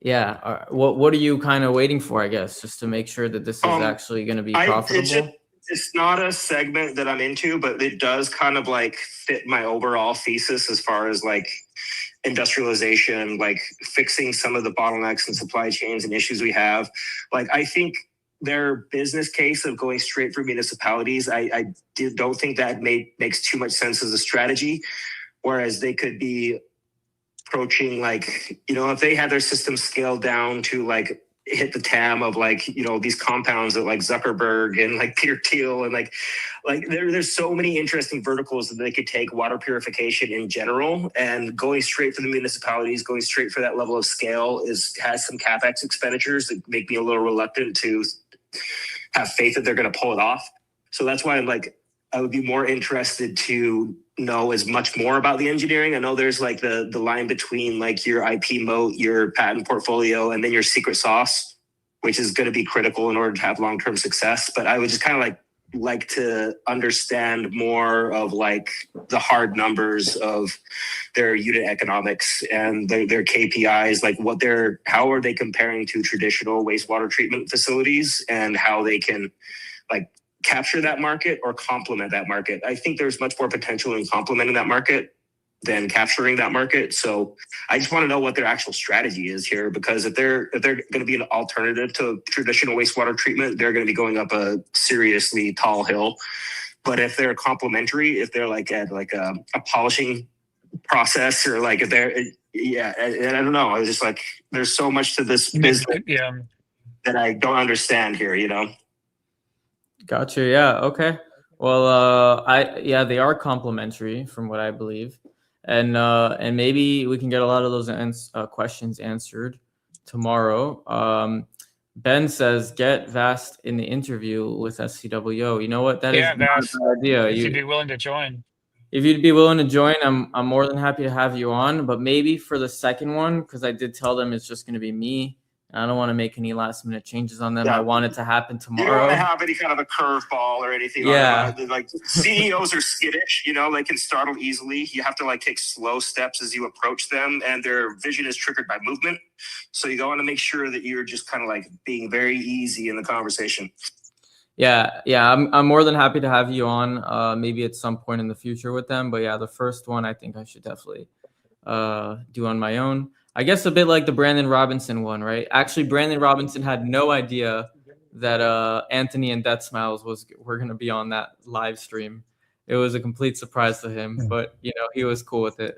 are you kind of waiting for, I guess, just to make sure that this is actually going to be profitable? It's not a segment that I'm into, but it does kind of like fit my overall thesis as far as like industrialization, like fixing some of the bottlenecks and supply chains and issues we have. Like, I think their business case of going straight for municipalities, I don't think that makes too much sense as a strategy. Whereas they could be approaching like, you know, if they had their system scaled down to like hit the TAM of like, you know, these compounds that like Zuckerberg and like Peter Thiel and like there's so many interesting verticals that they could take water purification in general, and going straight for the municipalities, going straight for that level of scale has some CapEx expenditures that make me a little reluctant to have faith that they're going to pull it off. So that's why I would be more interested to know as much more about the engineering. I know there's like the line between like your IP moat, your patent portfolio, and then your secret sauce, which is going to be critical in order to have long-term success. But I would just kind of like to understand more of like the hard numbers of their unit economics and their KPIs, like how are they comparing to traditional wastewater treatment facilities, and how they can like capture that market or complement that market. I think there's much more potential in complementing that market than capturing that market. So I just want to know what their actual strategy is here, because if they're going to be an alternative to traditional wastewater treatment, they're going to be going up a seriously tall hill. But if they're complementary, if they're like at like a polishing process, or like if they're, and I don't know. I was just like, there's so much to this business that I don't understand here, you know? Gotcha. Yeah. Okay. Well, they are complementary from what I believe, and maybe we can get a lot of those questions answered tomorrow. Ben says, get Vast in the interview with SCWO. You know what? That is not a bad idea. If you'd be willing to join. If you'd be willing to join, I'm more than happy to have you on. But maybe for the second one, because I did tell them it's just going to be me I don't want to make any last minute changes on them. Yeah. I want it to happen You don't tomorrow. want to have any kind of a curveball or anything. Yeah. Like CEOs are skittish, you know, they can startle easily. You have to like take slow steps as you approach them, and their vision is triggered by movement. So you want to make sure that you're just kind of like being very easy in the conversation. Yeah. I'm more than happy to have you on, maybe at some point in the future with them. But yeah, the first one I think I should definitely do on my own. I guess a bit like the Brandon Robinson one, right? Actually, Brandon Robinson had no idea that Anthony and Death Smiles were going to be on that live stream. It was a complete surprise to him, but you know, he was cool with it.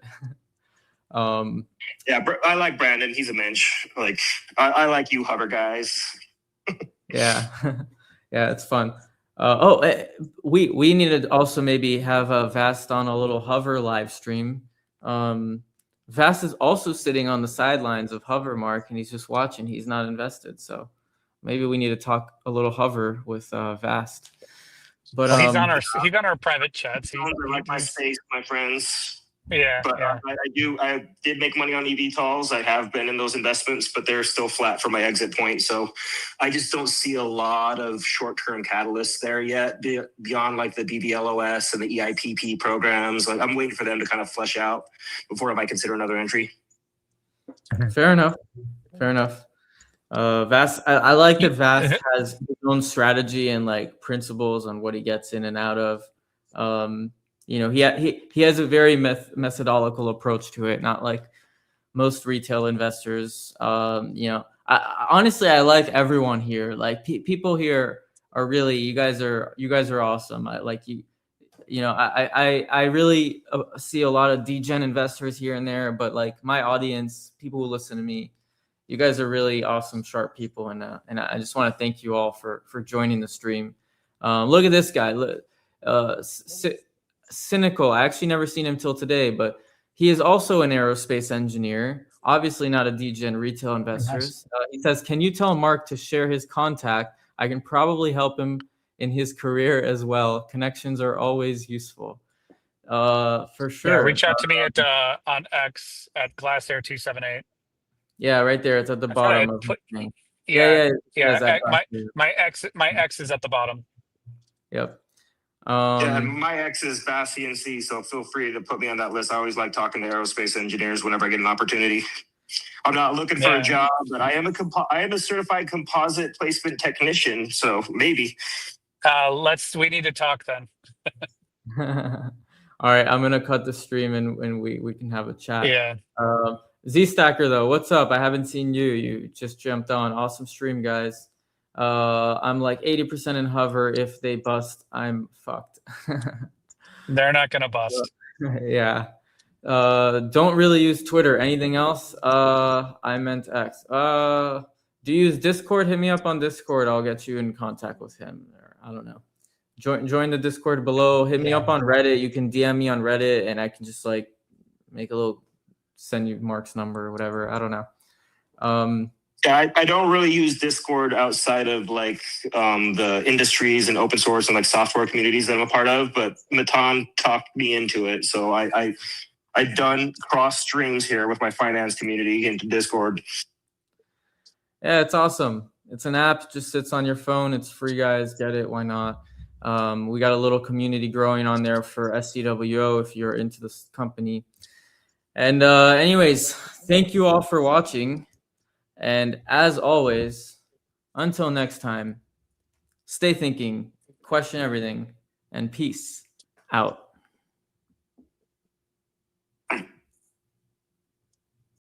Yeah, I like Brandon. He's a mensch. Like I like you, hover guys. Yeah, yeah, it's fun. We need to also maybe have Vast on a little hover live stream. Vast is also sitting on the sidelines of hover, Mark, and he's just watching. He's not invested, so maybe we need to talk a little hover with Vast. But well, he's on our private chats. I like my space, my friends. Yeah, but yeah. I did make money on eVTOLs. I have been in those investments, but they're still flat for my exit point. So I just don't see a lot of short-term catalysts there yet beyond like the BBLOS and the EIPP programs. Like I'm waiting for them to kind of flesh out before I might consider another entry. Fair enough. Vast, I like that Vast has his own strategy and like principles on what he gets in and out of. You know, he has a very methodological approach to it, not like most retail investors. You know, honestly, I like everyone here. Like people here are really, you guys are awesome. I like you. You know, I really see a lot of degen investors here and there, but like my audience, people who listen to me, you guys are really awesome, sharp people, and I just want to thank you all for joining the stream. Look at this guy. Cynical. I actually never seen him till today, but he is also an aerospace engineer. Obviously not a degen retail investor. He says, "Can you tell Mark to share his contact? I can probably help him in his career as well. Connections are always useful." For sure. Yeah, reach out to me at on X at GlassAir278. Yeah, right there. It's at the bottom of the thing. Yeah. My X is at the bottom. Yep. And my ex is Bass CNC, so feel free to put me on that list. I always like talking to aerospace engineers whenever I get an opportunity. I'm not looking for a job, but I am a certified composite placement technician, so maybe. We need to talk then. All right, I'm gonna cut the stream and we can have a chat. Yeah. Z Stacker though, what's up? I haven't seen you. You just jumped on. Awesome stream, guys. I'm like 80% in hover. If they bust, I'm fucked. They're not gonna bust. Yeah. Don't really use Twitter. Anything else? I meant X. Do you use Discord? Hit me up on Discord. I'll get you in contact with him. Or, I don't know. Join the Discord below. Hit me up on Reddit. You can DM me on Reddit, and I can just like send you Mark's number or whatever. I don't know. Yeah, I don't really use Discord outside of like the industries and open source and like software communities that I'm a part of. But Matan talked me into it, so I've done cross streams here with my finance community into Discord. Yeah, it's awesome. It's an app, just sits on your phone. It's free, guys. Get it? Why not? We got a little community growing on there for SCWO if you're into this company. And anyways, thank you all for watching. And as always, until next time, stay thinking, question everything, and peace out.